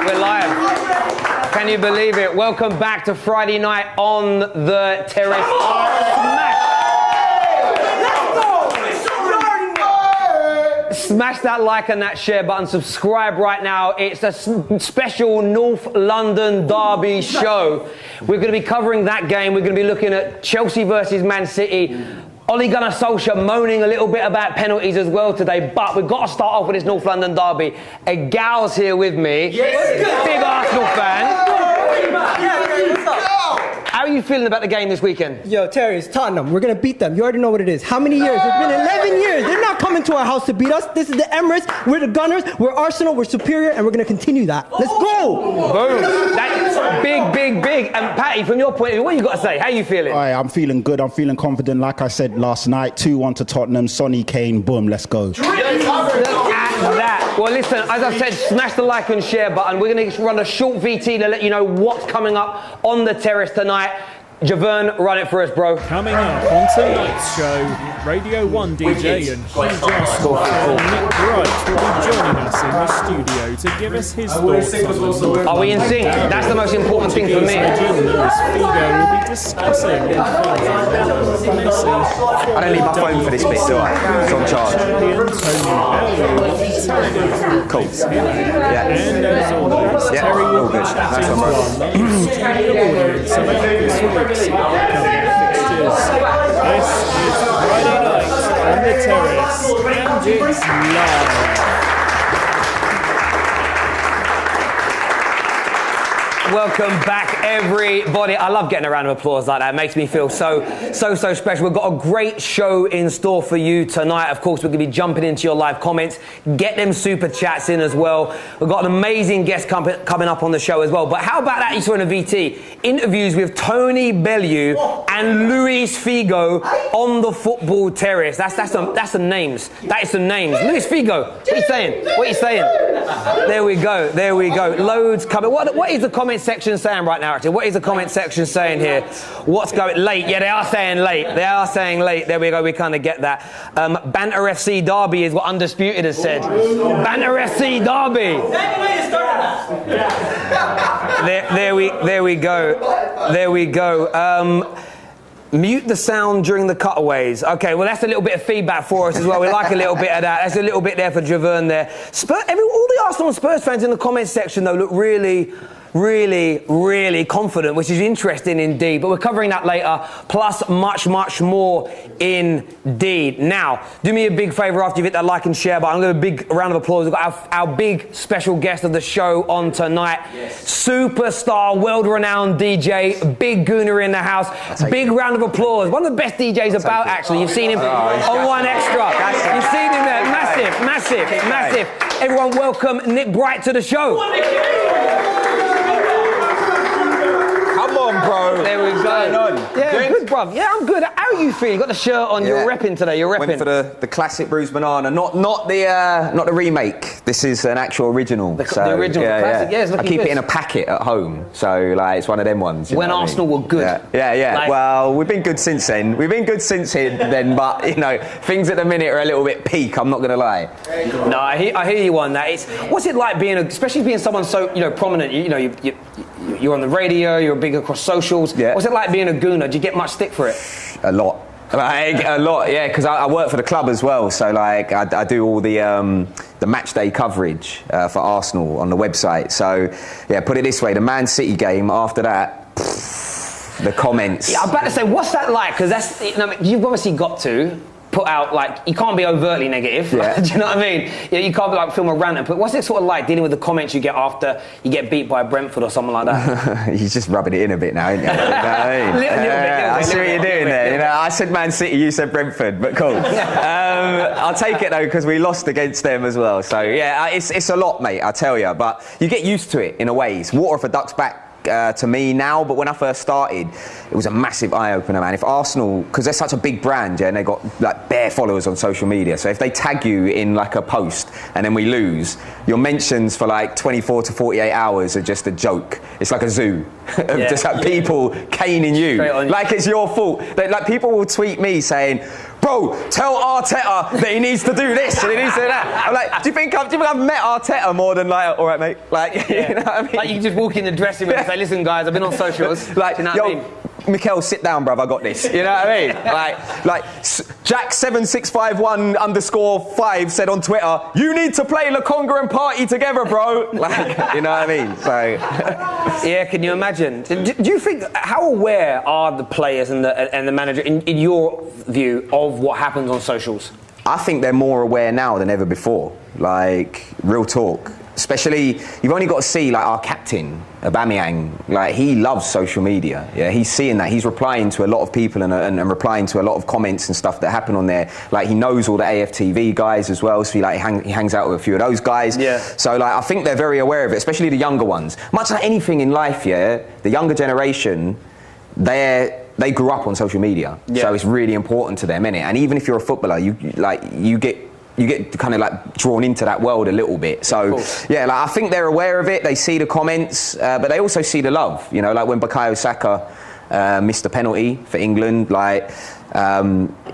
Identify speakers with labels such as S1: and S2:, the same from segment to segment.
S1: We're live. Can you believe it? Welcome back to Friday night on the Terrace. Smash that like and that share button. Subscribe right now. It's a special North London derby show. We're going to be covering that game. We're going to be looking at Chelsea versus Man City. Ole Gunnar Solskjaer moaning a little bit about penalties as well today, but we've got to start off with this North London derby. A gal's here with me, big Arsenal fan. How are you feeling about the game this weekend?
S2: Yo, Terrace, Tottenham, we're going to beat them. You already know what it is. How many years? It's been 11 years. They're not coming to our house to beat us. This is the Emirates. We're the Gunners. We're Arsenal. We're superior, and we're going to continue that. Let's go!
S1: Boom. That's big. And Patty, from your point of view, what you got to say? How are you feeling?
S3: I'm feeling good. I'm feeling confident. Like I said last night, 2-1 to Tottenham. Sonny Kane, boom, let's go.
S1: Look at that. Well, listen, as I said, smash the like and share button. We're going to run a short VT to let you know what's coming up on the Terrace tonight. Javern, run it for us, bro.
S4: Coming up on tonight's show, Radio 1 DJ and Hugh Johnson and Nick Wright will be joining us in the studio to give us his thoughts on the...
S1: Are we in sync? That's the most important thing for me.
S4: Luis Figo will be discussing
S5: I don't need my phone for this bit, do I? It's on charge. Cool. Yeah.
S4: And as always, Terry will be chatting to our live studio audience about this week's upcoming fixtures. This is Friday night on the Terrace, and it's live.
S1: Welcome back, everybody. I love getting a round of applause like that. It makes me feel so special. We've got a great show in store for you tonight. Of course, we're going to be jumping into your live comments. Get them super chats in as well. We've got an amazing guest coming up on the show as well. But how about that? You saw in a VT interviews with Tony Bellew and Luis Figo on the football terrace. That's some names. That is some names. Luis Figo. What are you saying? What are you saying? There we go. Loads coming. What is the comment section saying right now, actually? What is the comment section saying here? What's going late? Yeah, they are saying late. There we go. We kind of get that. Banter FC Derby is what Undisputed has said. Banter FC Derby. There we go. Mute the sound during the cutaways. Okay, well, that's a little bit of feedback for us as well. We like a little bit of that. That's a little bit there for Javern there. All the Arsenal and Spurs fans in the comments section, though, look really confident, which is interesting indeed. But we're covering that later, plus much more indeed. Now, do me a big favour after you've hit that like and share button. I'm going to give a big round of applause. We've got our big special guest of the show on tonight. Yes. Superstar, world-renowned DJ, big gooner in the house. Big round of applause. One of the best DJs about, actually. You've seen him on One Extra. You've seen him there. Massive. Everyone, welcome Nick Wright to the show.
S5: Come on, bro.
S1: There we go. Yeah, good, bruv. Yeah, I'm good. How are you feeling? You got the shirt on. You're repping today.
S5: Went for the classic bruised banana, not the remake. This is an actual original. The original, the classic. Yeah, it's looking good. I keep it in a packet at home, so it's one of them ones.
S1: When Arsenal were good.
S5: Yeah. Well, we've been good since then. But things at the minute are a little bit peak. I'm not going to lie.
S1: No, I hear you on that. What's it like especially being someone so prominent? You're on the radio. You're big across socials. Yeah. What's it like being a gooner? Do you get much stick for it?
S5: A lot. Yeah, because I work for the club as well, so I do all the match day coverage for Arsenal on the website. So yeah, put it this way: the Man City game. After that, the comments.
S1: Yeah, I'm about to say, what's that like? Because you've obviously got to put out, you can't be overtly negative. Yeah. Do you know what I mean? Yeah, you can't be film a rant. But what's it sort of like dealing with the comments you get after you get beat by Brentford or something like that?
S5: You're just rubbing it in a bit now, ain't you? I see what you're doing there. I said Man City, you said Brentford, but cool. I'll take it though, because we lost against them as well. So yeah, it's a lot, mate, I tell you. But you get used to it in a way. It's water off a duck's back to me now, but when I first started, it was a massive eye-opener, man. If Arsenal, because they're such a big brand, and they got bare followers on social media, so if they tag you in a post and then we lose, your mentions for 24 to 48 hours are just a joke. It's like a zoo of just people caning you. Like it's your fault. People will tweet me saying, bro, tell Arteta that he needs to do this and he needs to do that. I'm like, do you think I've met Arteta more than like, all right, mate? Like, you know what I mean?
S1: Like you can just walk in the dressing room and say, listen, guys, I've been on socials.
S5: Like,
S1: do you know what I mean?
S5: Mikel, sit down, bruv. I got this. You know what I mean? Like Jack7651_5 said on Twitter, "You need to play Lokonga and Party together, bro." Like, you know what I mean? So,
S1: yeah. Can you imagine? Do you think how aware are the players and the manager, in your view, of what happens on socials?
S5: I think they're more aware now than ever before. Like, real talk. Especially, you've only got to see like our captain, Aubameyang, like he loves social media. Yeah, he's seeing that. He's replying to a lot of people and replying to a lot of comments and stuff that happen on there. Like he knows all the AFTV guys as well, so he hangs out with a few of those guys.
S1: Yeah.
S5: So like I think they're very aware of it, especially the younger ones. Much like anything in life, yeah, the younger generation, they grew up on social media, so it's really important to them, innit? And even if you're a footballer, you get kind of like drawn into that world a little bit. So yeah, like I think they're aware of it. They see the comments, but they also see the love. You know, like when Bukayo Saka missed the penalty for England, like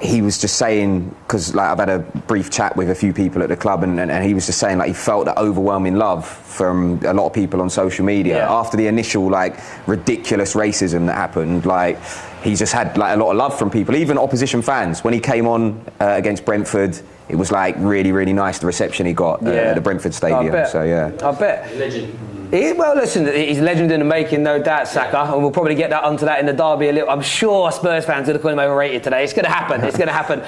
S5: he was just saying, because like I've had a brief chat with a few people at the club, and he was just saying like he felt that overwhelming love from a lot of people on social media after the initial like ridiculous racism that happened. Like he just had like a lot of love from people, even opposition fans. When he came on against Brentford, it was like really, really nice, the reception he got at the Brentford Stadium.
S1: I bet. Legend. Well, listen, he's a legend in the making, no doubt, Saka, and we'll probably get onto that in the derby a little. I'm sure Spurs fans are going to call him overrated today. It's going to happen. It's going to happen.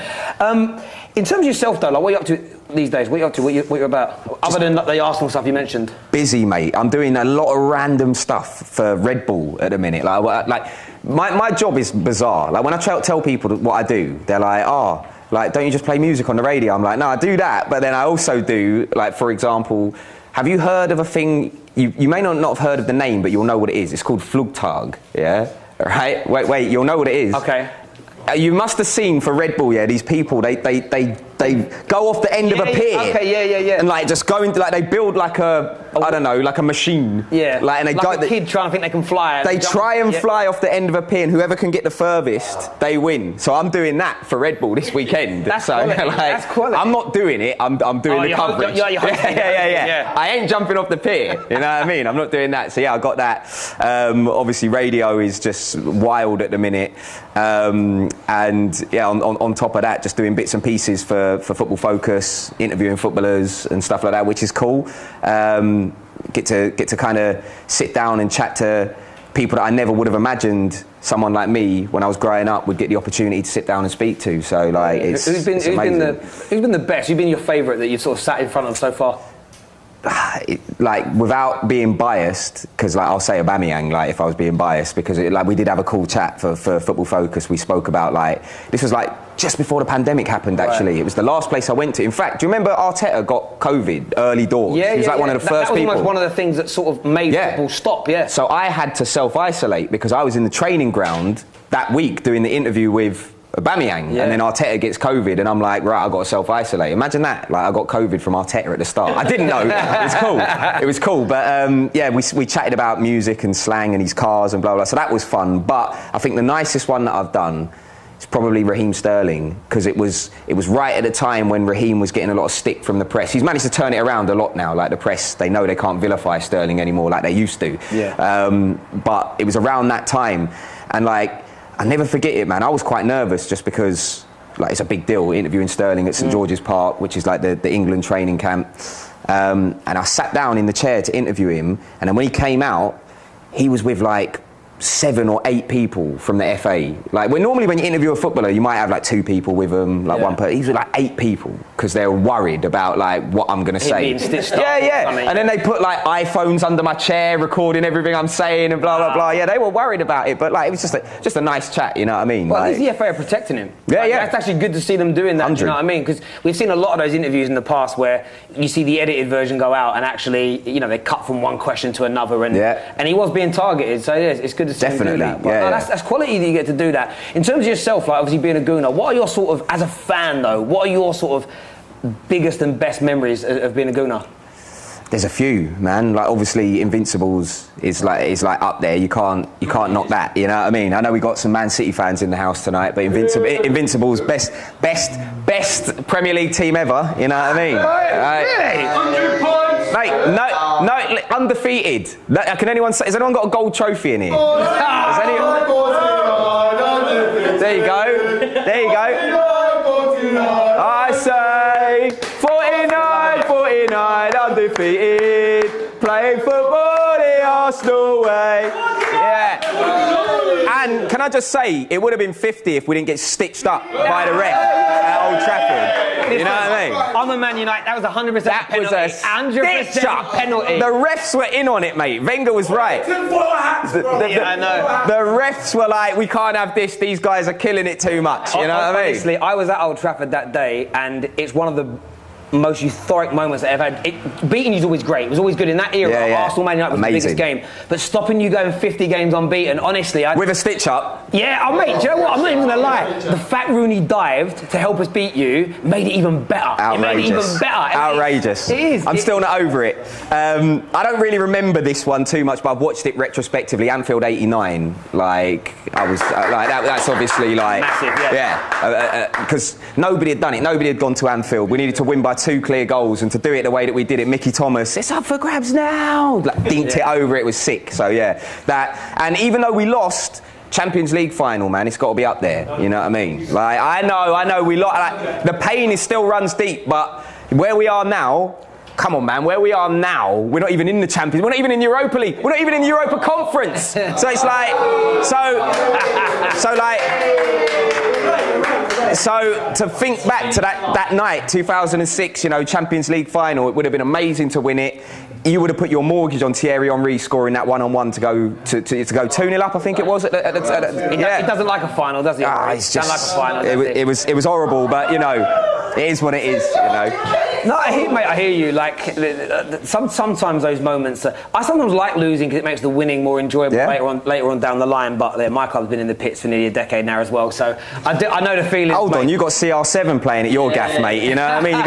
S1: In terms of yourself, though, like what are you up to these days? What are you up to? What are you about? Other than the Arsenal stuff you mentioned.
S5: Busy, mate. I'm doing a lot of random stuff for Red Bull at the minute. Like my job is bizarre. Like when I tell people what I do, they're like, oh, like, don't you just play music on the radio? I'm like, no, I do that, but then I also do, like, for example, have you heard of a thing, you may not have heard of the name, but you'll know what it is. It's called Flugtag, yeah? Right? Wait, you'll know what it is.
S1: Okay.
S5: You must have seen for Red Bull, yeah, these people, they go off the end of a pier.
S1: Okay, yeah.
S5: And like just go into, like they build like I don't know, like a machine.
S1: Yeah.
S5: Like, and they
S1: like a kid trying to think they can fly.
S5: They try and fly off the end of a pier, and whoever can get the furthest, they win. So I'm doing that for Red Bull this weekend.
S1: That's
S5: so
S1: quality.
S5: Like,
S1: that's quality.
S5: I'm not doing it. I'm doing the coverage.
S1: Yeah.
S5: I ain't jumping off the pier. You know what I mean? I'm not doing that. So yeah, I got that. Obviously, radio is just wild at the minute. And yeah, on top of that, just doing bits and pieces for Football Focus, interviewing footballers and stuff like that, which is cool. Get to kind of sit down and chat to people that I never would have imagined someone like me when I was growing up would get the opportunity to sit down and speak to. So like, who's been
S1: the best? Who's been your favourite that you've sort of sat in front of so far?
S5: Like without being biased, because like I'll say Aubameyang, like if I was being biased, because like we did have a cool chat for Football Focus. We spoke about like, this was like just before the pandemic happened actually. Right. It was the last place I went to. In fact, do you remember Arteta got COVID early doors?
S1: Yeah,
S5: he was like one of the first people.
S1: That was almost one of the things that sort of made football stop, So
S5: I had to self-isolate because I was in the training ground that week doing the interview with Aubameyang, and then Arteta gets COVID, and I'm like, right, I've got to self-isolate. Imagine that, like I got COVID from Arteta at the start. I didn't know. It was cool, but yeah, we chatted about music and slang and his cars and blah blah, so that was fun. But I think the nicest one that I've done is probably Raheem Sterling, because it was right at the time when Raheem was getting a lot of stick from the press. He's managed to turn it around a lot now. Like the press, they know they can't vilify Sterling anymore like they used to. But it was around that time, and like, I never forget it, man. I was quite nervous just because, like, it's a big deal interviewing Sterling at St George's Park, which is like the England training camp. And I sat down in the chair to interview him, and then when he came out, he was with like 7 or 8 people from the FA. Like, when normally when you interview a footballer, you might have like 2 people with them, like one person. He's with like 8 people because they're worried about like what I'm gonna say. And then they put like iPhones under my chair, recording everything I'm saying and blah blah blah. Yeah, they were worried about it, but like it was just a nice chat. You know what I mean?
S1: Well, at least the FA are protecting him. That's actually good to see them doing that.
S5: 100.
S1: You know what I mean? Because we've seen a lot of those interviews in the past where you see the edited version go out and actually, you know, they cut from one question to another, and he was being targeted. So yeah, it's good to see him do that. That's quality that you get to do that. In terms of yourself, like obviously being a Gooner, what are your sort of, as a fan though, what are your sort of biggest and best memories of being a Gooner?
S5: There's a few, man. Like obviously, Invincibles is like up there. You can't knock that. You know what I mean? I know we got some Man City fans in the house tonight, but Invincibles best Premier League team ever. You know what I mean?
S1: Really?
S6: 100 points.
S5: Mate, no, undefeated. Can anyone say? Has anyone got a gold trophy in here? Has anyone? There you go. There you go. I say 49, undefeated, playing football the Arsenal way. Yeah. And can I just say, it would have been 50 if we didn't get stitched up by the ref at Old Trafford. You know what I mean?
S1: I'm a Man United. That was 100% penalty.
S5: Was a
S1: 100% penalty.
S5: The refs were in on it, mate. Wenger was right.
S1: I know.
S5: The refs were like, we can't have this. These guys are killing it too much. You know what I mean?
S1: Honestly, I was at Old Trafford that day, and it's one of the most euphoric moments that I've had. Beating you is always great. It was always good in that era. Arsenal Man United was the biggest game. But stopping you going 50 games unbeaten, honestly,
S5: with a stitch up.
S1: Yeah, mate. Do you know what? I'm not even gonna lie. The fact Rooney dived to help us beat you made it even better.
S5: Outrageous.
S1: It made it even better.
S5: Outrageous.
S1: It is.
S5: I'm still not over it. I don't really remember this one too much, but I've watched it retrospectively. Anfield '89. Like I was like that. That's obviously like
S1: massive. Yeah.
S5: Because nobody had done it. Nobody had gone to Anfield. We needed to win by 2 clear goals, and to do it the way that we did it, Mickey Thomas, it's up for grabs now. Like dinked it over. It was sick. So yeah, that. And even though we lost. Champions League final, man, it's got to be up there. You know what I mean? Like I know we lost. Like, the pain still runs deep, but where we are now, come on, man, where we are now, we're not even in the Champions. We're not even in Europa League. We're not even in the Europa Conference. So it's like, so to think back to that night, 2006, you know, Champions League final, it would have been amazing to win it. You would have put your mortgage on Thierry Henry scoring that 1-on-1 to go 2-0 up, I think it was. He
S1: doesn't like a final, does he?
S5: It's just,
S1: like a final.
S5: It was horrible, but you know, it is what it is. You know.
S1: No, I hear you. Like sometimes those moments. I sometimes like losing because it makes the winning more enjoyable later on down the line. But my club's been in the pits for nearly a decade now as well, so I know the feeling.
S5: Hold on, you got CR7 playing at your gaff, mate. You know what I mean?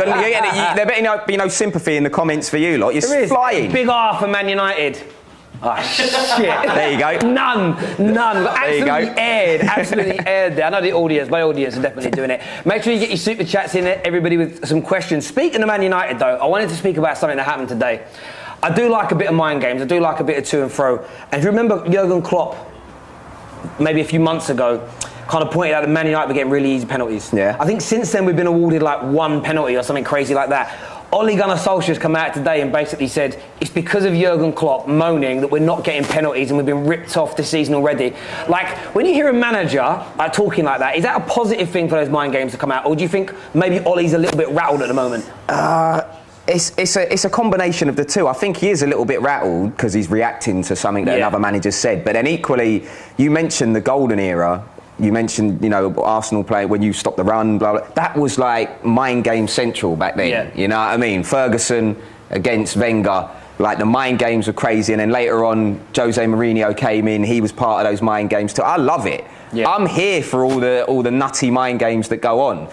S5: There better be no sympathy in the comments for you, lot. You're flying.
S1: Big R for Man United. Oh, shit.
S5: There you go.
S1: None. Absolutely aired there. I know my audience are definitely doing it. Make sure you get your super chats in there, everybody with some questions. Speaking of Man United, though, I wanted to speak about something that happened today. I do like a bit of mind games. I do like a bit of to and fro. And if you remember Jurgen Klopp, maybe a few months ago, kind of pointed out that Man United were getting really easy penalties.
S5: Yeah.
S1: I think since then we've been awarded like 1 penalty or something crazy like that. Ole Gunnar Solskjaer's come out today and basically said it's because of Jurgen Klopp moaning that we're not getting penalties and we've been ripped off this season already. Like, when you hear a manager talking like that, is that a positive thing for those mind games to come out? Or do you think maybe Ole's a little bit rattled at the moment?
S5: It's a combination of the two. I think he is a little bit rattled because he's reacting to something that another manager said. But then equally, you mentioned the golden era. You mentioned, you know, Arsenal play when you stopped the run, blah, blah. That was like mind game central back then. Yeah. You know what I mean? Ferguson against Wenger, like the mind games were crazy. And then later on, Jose Mourinho came in. He was part of those mind games too. I love it. Yeah. I'm here for all the nutty mind games that go on.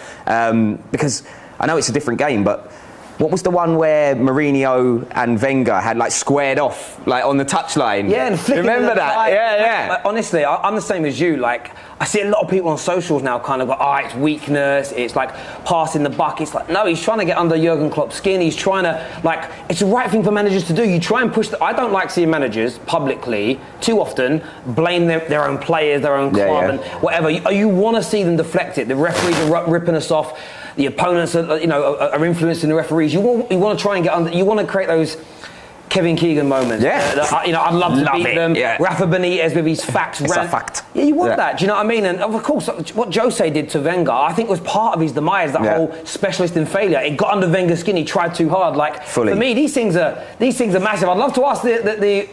S5: Because I know it's a different game, but what was the one where Mourinho and Wenger had like squared off, like on the touchline?
S1: Yeah, and flicking.
S5: Remember that? Yeah.
S1: Like, honestly, I'm the same as you. Like, I see a lot of people on socials now kind of go, it's weakness, it's like passing the buck. It's like, no, he's trying to get under Jurgen Klopp's skin. He's trying to, like, it's the right thing for managers to do. You try and push I don't like seeing managers publicly too often blame their own players, their own club and whatever. You want to see them deflect it. The referees are ripping us off. The opponents are influencing the referees. You want to try and get under. You want to create those Kevin Keegan moments.
S5: Yeah.
S1: I'd love to beat them. Yeah. Rafa Benitez with his facts.
S5: It's a fact.
S1: Yeah, you want that. Do you know what I mean? And of course, what Jose did to Wenger, I think was part of his demise. That whole specialist in failure. It got under Wenger's skin. He tried too hard. Like
S5: fully.
S1: For me, these things are massive. I'd love to ask the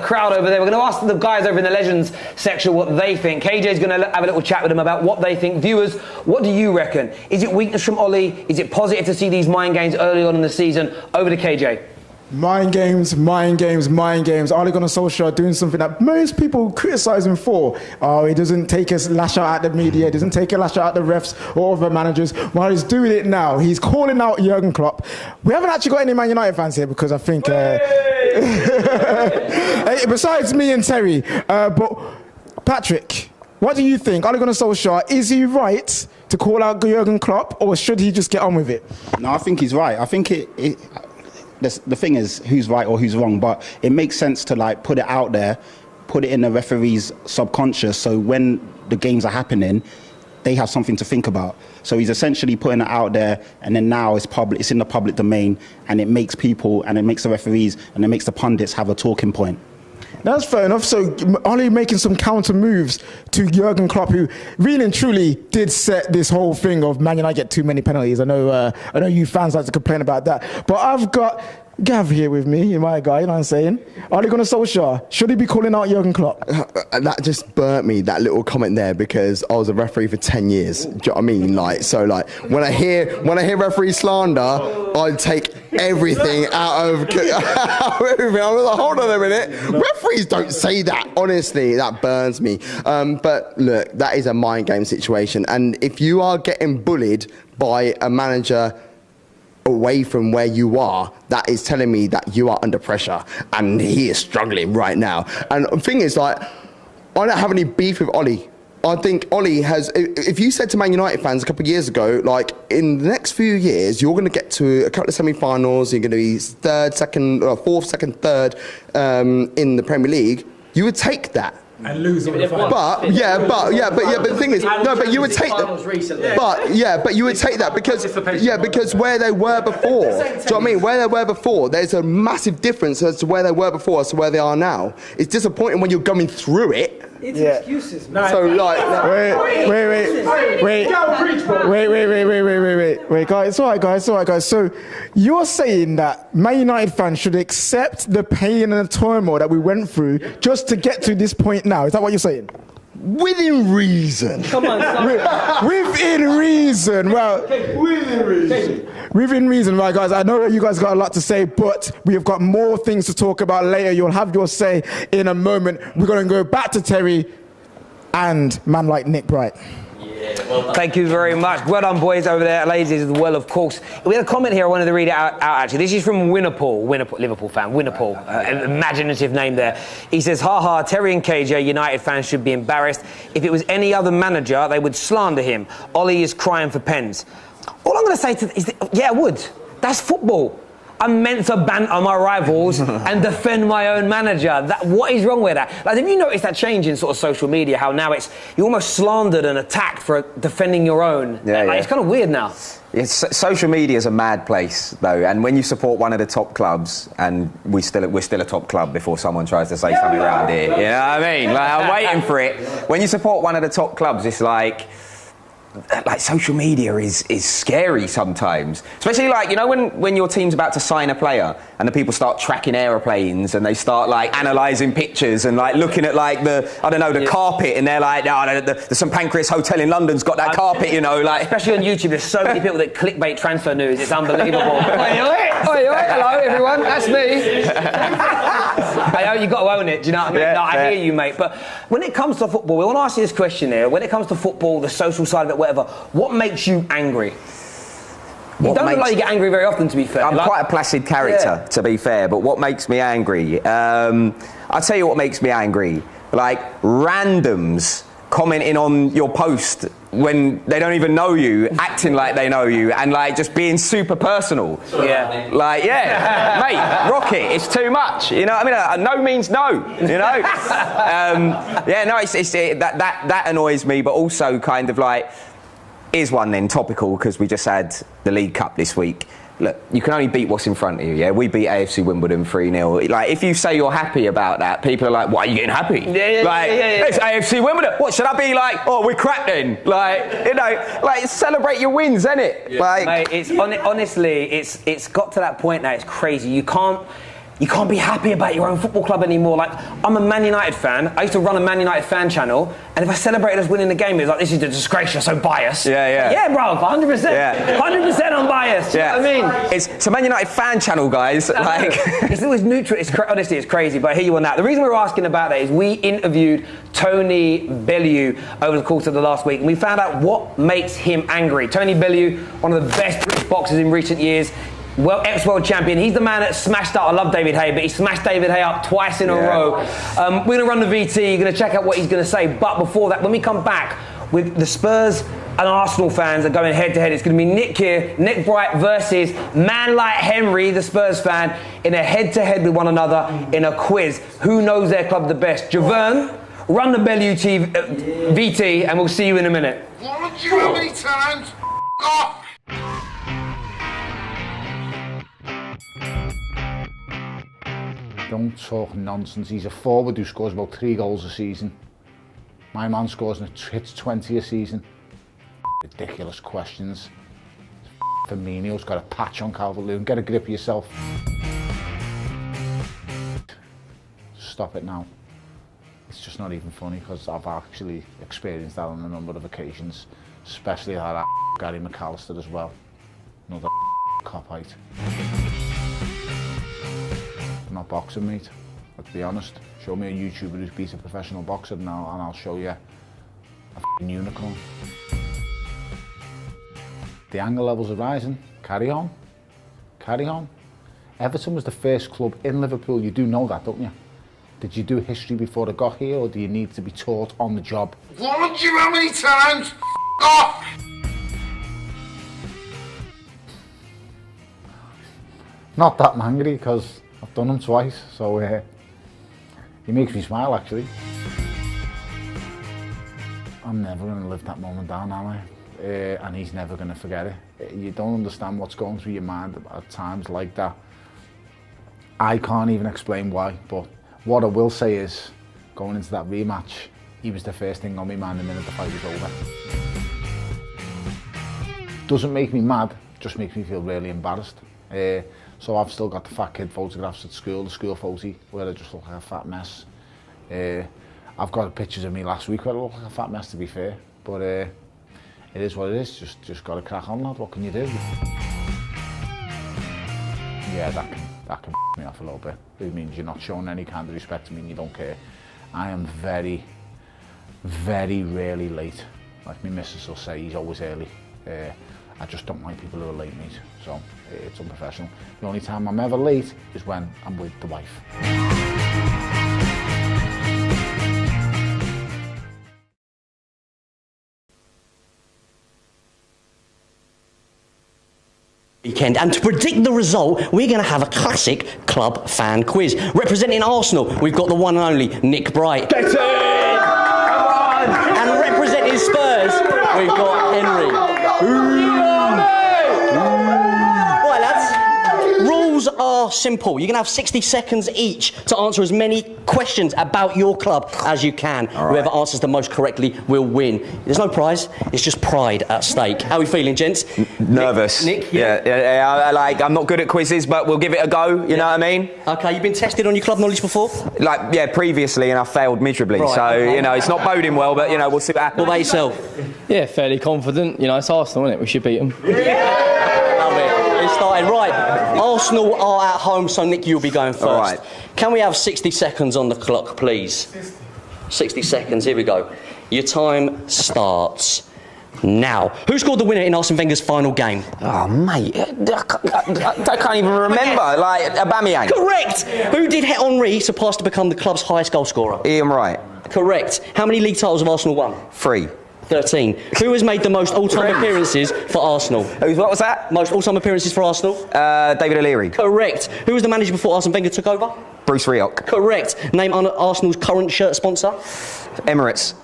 S1: crowd over there. We're going to ask the guys over in the Legends section what they think. KJ's going to have a little chat with them about what they think. Viewers, what do you reckon? Is it weakness from Ollie? Is it positive to see these mind games early on in the season? Over to KJ.
S6: Mind games, mind games, mind games. Ole Gunnar Solskjaer doing something that most people criticise him for. Oh, he doesn't take a lash out at the media, he doesn't take a lash out at the refs or other managers. While he's doing it now, he's calling out Jurgen Klopp. We haven't actually got any Man United fans here because I think... besides me and Terry. But Patrick, what do you think? Ole Gunnar Solskjaer, is he right to call out Jurgen Klopp, or should he just get on with it?
S3: No, I think he's right. I think the thing is who's right or who's wrong, but it makes sense to like put it out there, put it in the referee's subconscious, so when the games are happening, they have something to think about. So he's essentially putting it out there, and then now it's public, it's in the public domain, and it makes people, and it makes the referees, and it makes the pundits have a talking point.
S6: That's fair enough. So Ole making some counter moves to Jurgen Klopp, who really and truly did set this whole thing of Man United get too many penalties. I know you fans like to complain about that, but I've got Gav here with me, my guy, you know what I'm saying? Ole Gunnar Solskjaer, should he be calling out Jurgen Klopp?
S7: That just burnt me, that little comment there, because I was a referee for 10 years. Do you know what I mean? When I hear referee slander, I take everything out of everything. I was like, hold on a minute. Referees don't say that. Honestly, that burns me. But look, that is a mind game situation. And if you are getting bullied by a manager away from where you are, that is telling me that you are under pressure, and he is struggling right now. And the thing is, like, I don't have any beef with Ole. I think Ole has, if you said to Man United fans a couple of years ago, like, in the next few years, you're going to get to a couple of semi-finals, you're going to be fourth, second, third in the Premier League, you would take that.
S6: And lose all the finals.
S7: But the thing is, no, but you would take that. But you would take that because where they were before. Do you know what I mean? Where they were before, there's a massive difference as to where they were before as to where they are now. It's disappointing when you're going through it.
S2: It's excuses, man.
S7: So like,
S6: wait, guys, it's all right, guys. So you're saying that Man United fans should accept the pain and the turmoil that we went through just to get to this point now? Is that what you're saying?
S7: Within reason.
S2: Come on, son.
S6: Within reason. Well, within reason, right, guys? I know that you guys got a lot to say, but we have got more things to talk about later. You'll have your say in a moment. We're going to go back to Terry and man like Nick Wright.
S1: Thank you very much. Well done, boys, over there, ladies, as well, of course. We had a comment here I wanted to read it out actually. This is from Winnerpool, Liverpool fan, Winnerpool, imaginative name there. He says, ha, Terry and KJ, United fans should be embarrassed. If it was any other manager, they would slander him. Ole is crying for pens. All I'm going to say is that, yeah, I would. That's football. I'm meant to banter my rivals and defend my own manager. What is wrong with that? Like, have you noticed that change in sort of social media? How now you're almost slandered and attacked for defending your own.
S5: Yeah.
S1: It's kind of weird now.
S5: Social media is a mad place, though, and when you support one of the top clubs, and we're still a top club before someone tries to say something around here. You know what I mean? Like, I'm waiting for it. When you support one of the top clubs, it's like social media is scary sometimes, especially like, you know, when your team's about to sign a player and the people start tracking aeroplanes and they start like analysing pictures and like looking at like the carpet, and they're like, the St Pancras Hotel in London's got that carpet, you know, like,
S1: especially on YouTube. There's so many people that clickbait transfer news. It's unbelievable. Hello everyone, that's me. I know, you got to own it. Do you know what I mean?
S5: Yeah,
S1: no, I hear you, mate. But when it comes to football, we want to ask you this question here. When it comes to football, the social side of it, whatever, what makes you angry? You don't look like you get angry very often, to be fair.
S5: I'm quite a placid character, to be fair, but what makes me angry? I'll tell you what makes me angry. Like, randoms commenting on your post when they don't even know you, acting like they know you, and like just being super personal.
S1: Yeah.
S5: Like, yeah, mate, rock it. It's too much. You know what I mean? No means no. You know. That annoys me, but also kind of like, here's one then, topical, because we just had the League Cup this week. Look, you can only beat what's in front of you, yeah? We beat AFC Wimbledon 3-0. Like, if you say you're happy about that, people are like, why are you getting happy? It's AFC Wimbledon. What, should I be like, oh, we're crap then? Like, you know, like, celebrate your wins, innit? Yeah. Like,
S1: mate, honestly, it's got to that point now, it's crazy. You can't... you can't be happy about your own football club anymore. Like, I'm a Man United fan. I used to run a Man United fan channel, and if I celebrated us winning the game, it was like, this is a disgrace, you're so biased. Yeah, bro, 100%. Yeah. 100% I'm biased. Yeah. You know what I mean?
S5: It's a Man United fan channel, guys. Like,
S1: it's always neutral. Honestly, it's crazy, but I hear you on that. The reason we're asking about that is we interviewed Tony Bellew over the course of the last week, and we found out what makes him angry. Tony Bellew, one of the best British boxers in recent years, ex-world champion. He's the man that smashed up, I love David Haye, but he smashed David Haye up twice in a row. We're going to run the VT, you're going to check out what he's going to say. But before that, when we come back with the Spurs and Arsenal fans are going head-to-head, it's going to be Nick here, Nick Wright versus man like Henry, the Spurs fan, in a head-to-head with one another in a quiz. Who knows their club the best? Javern, run the Bellew VT, and we'll see you in a minute.
S8: What you how many times? Oh.
S9: Don't talk nonsense. He's a forward who scores about 3 goals a season. My man scores and hits 20 a season. Ridiculous questions. Firmino's got a patch on Calvert-Lewin. Get a grip of yourself. Stop it now. It's just not even funny because I've actually experienced that on a number of occasions, especially that Gary McAllister as well. Another cop-out. I'm not boxing, mate. Let's be honest. Show me a YouTuber who's beat a professional boxer and I'll show you a f***ing unicorn. The anger levels are rising. Carry on. Carry on. Everton was the first club in Liverpool. You do know that, don't you? Did you do history before it got here, or do you need to be taught on the job?
S8: What you how many times? Oh.
S9: Not that I'm angry, because I've done them twice, so he makes me smile, actually. I'm never going to live that moment down, am I? And he's never going to forget it. You don't understand what's going through your mind at times like that. I can't even explain why, but what I will say is, going into that rematch, he was the first thing on my mind the minute the fight was over. Doesn't make me mad, just makes me feel really embarrassed. So I've still got the fat kid photographs at school, the school photo, where I just look like a fat mess. I've got pictures of me last week where I look like a fat mess, to be fair, but it is what it is, just got to crack on, lad, what can you do? Yeah, that can me off a little bit. It means you're not showing any kind of respect to me and you don't care. I am very, very rarely late. Like my missus will say, he's always early. I just don't like people who are late, mate, so it's unprofessional. The only time I'm ever late is when I'm with the wife.
S10: Weekend, and to predict the result, we're going to have a classic club fan quiz. Representing Arsenal, we've got the one and only Nick Bright.
S1: Get in! Come on!
S10: And representing Spurs, we've got Henry. Right, lads. Rules are simple. You're going to have 60 seconds each to answer as many questions about your club as you can. Right. Whoever answers the most correctly will win. There's no prize, it's just pride at stake. How are we feeling, gents?
S5: Nervous.
S10: Nick?
S5: Yeah, like, I'm not good at quizzes, but we'll give it a go, you know what I mean?
S10: Okay, you've been tested on your club knowledge before?
S5: Like, yeah, previously, and I failed miserably,
S10: right,
S5: so,
S10: okay.
S5: You know, it's not boding well, but, you know, we'll see what happens.
S10: What about yourself?
S11: Yeah, fairly confident. You know, it's Arsenal, isn't it? We should beat them.
S10: Yeah. Love it. It started right. Arsenal are at home, so Nick, you'll be going first. All right. Can we have 60 seconds on the clock, please? 60 seconds, here we go. Your time starts now. Who scored the winner in Arsene Wenger's final game?
S5: Oh, mate, I can't even remember. Like, Aubameyang.
S10: Correct. Who did Henry surpass to become the club's highest goal scorer?
S5: Ian Wright.
S10: Correct. How many league titles have Arsenal won?
S5: 3.
S10: 13. Who has made the most all-time appearances for Arsenal?
S5: What was that?
S10: Most all-time appearances for Arsenal?
S5: David O'Leary.
S10: Correct. Who was the manager before Arsene Wenger took over?
S5: Bruce Rioch.
S10: Correct. Name Arsenal's current shirt sponsor?
S5: Emirates.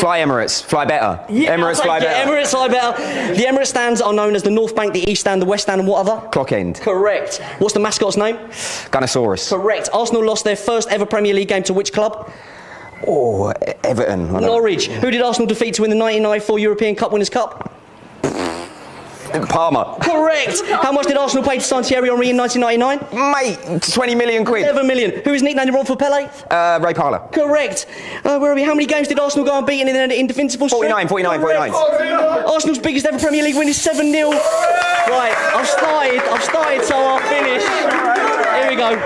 S5: Fly Emirates. Fly better.
S10: Yeah,
S5: Emirates Fly Better.
S10: Emirates Fly Better. The Emirates stands are known as the North Bank, the East Stand, the West Stand, and what other?
S5: Clock End.
S10: Correct. What's the mascot's name?
S5: Gunnosaurus.
S10: Correct. Arsenal lost their first ever Premier League game to which club?
S5: Oh, Everton.
S10: Norwich. Who did Arsenal defeat to win the 1994 European Cup Winners' Cup?
S5: Palmer.
S10: Correct. How much did Arsenal pay to sign Thierry Henry in 1999?
S5: Mate, 20 million quid.
S10: 11 million. Who is nicknamed the Rodford Pele?
S5: Ray Parlour.
S10: Correct. Where are we? How many games did Arsenal go unbeaten in an invincible streak?
S5: 49.
S10: Arsenal's biggest ever Premier League win is 7-0. Right, I've started, so I'll finish. Here we go.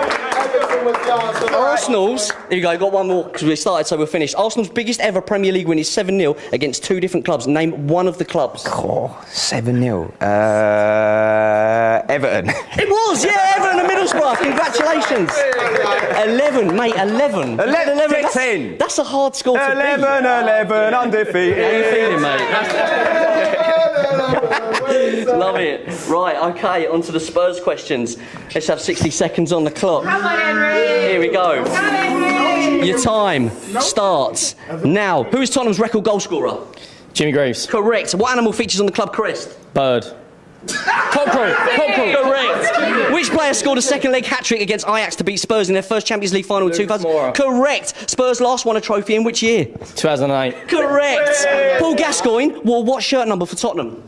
S10: Arsenal's, here you go, got one more because we started, so we're finished. Arsenal's biggest ever Premier League win is 7-0 against 2 different clubs. Name one of the clubs.
S5: Oh, 7-0. Everton.
S10: It was, yeah, Everton and Middlesbrough. Congratulations. 11, mate, 11.
S5: 10.
S10: That's a hard score to beat.
S5: 11, undefeated.
S10: How you feeling, mate? Love it. Right, okay, on to the Spurs questions. Let's have 60 seconds on the clock.
S12: Come on, Henry.
S10: Here we go. Your time starts now. Who is Tottenham's record goal scorer?
S11: Jimmy Greaves.
S10: Correct. What animal features on the club crest?
S11: Bird. Cockerel.
S10: Correct. Which player scored a second leg hat-trick against Ajax to beat Spurs in their first Champions League final in 2000?
S11: Moura.
S10: Correct. Spurs last won a trophy in which year?
S11: 2008.
S10: Correct. Paul Gascoigne wore what shirt number for Tottenham?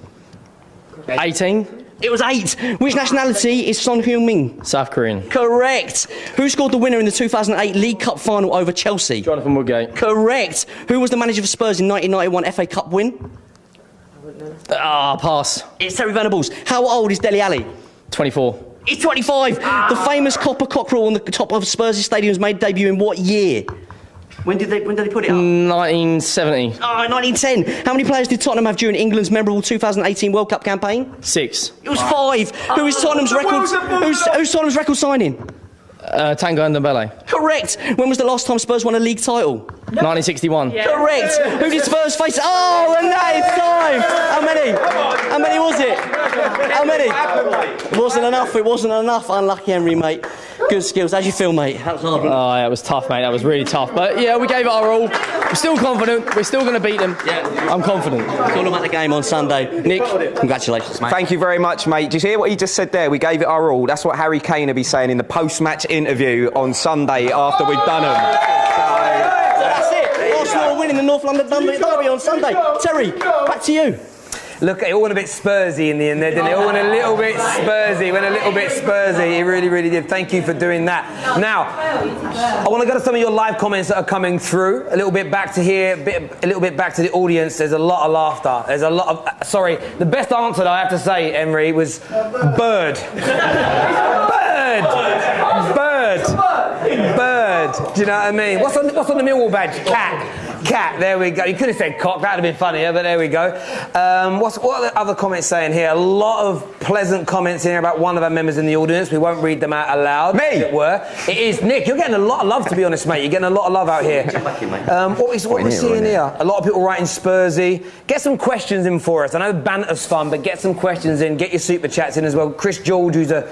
S11: 18.
S10: It was 8. Which nationality is Son Heung-min?
S11: South Korean.
S10: Correct. Who scored the winner in the 2008 League Cup final over Chelsea?
S11: Jonathan Woodgate.
S10: Correct. Who was the manager for Spurs in 1991 FA Cup win?
S11: Pass.
S10: It's Terry Venables. How old is Dele Alli?
S11: 24.
S10: He's 25. The famous copper cockerel on the top of Spurs' stadiums made debut in what year? When did they put it up?
S11: 1970.
S10: 1910. How many players did Tottenham have during England's memorable 2018 World Cup campaign?
S11: 6.
S10: It was 5. Who is Tottenham's record? Who's Tottenham's record signing?
S11: Tango and Dembele.
S10: Correct. When was the last time Spurs won a league title?
S11: 1961.
S10: Correct. Who did Spurs face? Oh, and that is time. How many? How many was it? How many? It wasn't enough. It wasn't enough. Unlucky, Henry, mate. Good skills. How'd you feel, mate? That was hard.
S11: Oh, yeah, it was tough, mate. That was really tough. But yeah, we gave it our all. We're still confident. We're still going to beat them.
S10: Yeah.
S11: I'm confident.
S10: It's all about the game on Sunday. Nick, congratulations, mate.
S5: Thank you very much, mate. Did you hear what he just said there? We gave it our all. That's what Harry Kane will be saying in the post-match interview on Sunday after we've done them.
S10: That's it. Arsenal are winning the North London Derby on Sunday. Terry, back to you.
S1: Look, it all went a bit Spursy in the end there, didn't it? It all went a little bit Spursy. It really, really did. Thank you for doing that. Now, I want to go to some of your live comments that are coming through. A little bit back to here, a little bit back to the audience. There's a lot of laughter. There's a lot of... Sorry, the best answer that I have to say, Emery, was bird. Bird. Do you know what I mean? What's on the Millwall badge? Cat. There we go. You could have said cock. That would have been funnier, but there we go. What are the other comments saying here? A lot of pleasant comments in here about one of our members in the audience. We won't read them out aloud.
S5: Me?
S1: As it were. It is Nick. You're getting a lot of love, to be honest, mate. You're getting a lot of love out here. What we're seeing here? A lot of people writing Spursy. Get some questions in for us. I know banter's fun, but get some questions in. Get your super chats in as well. Chris George, who's a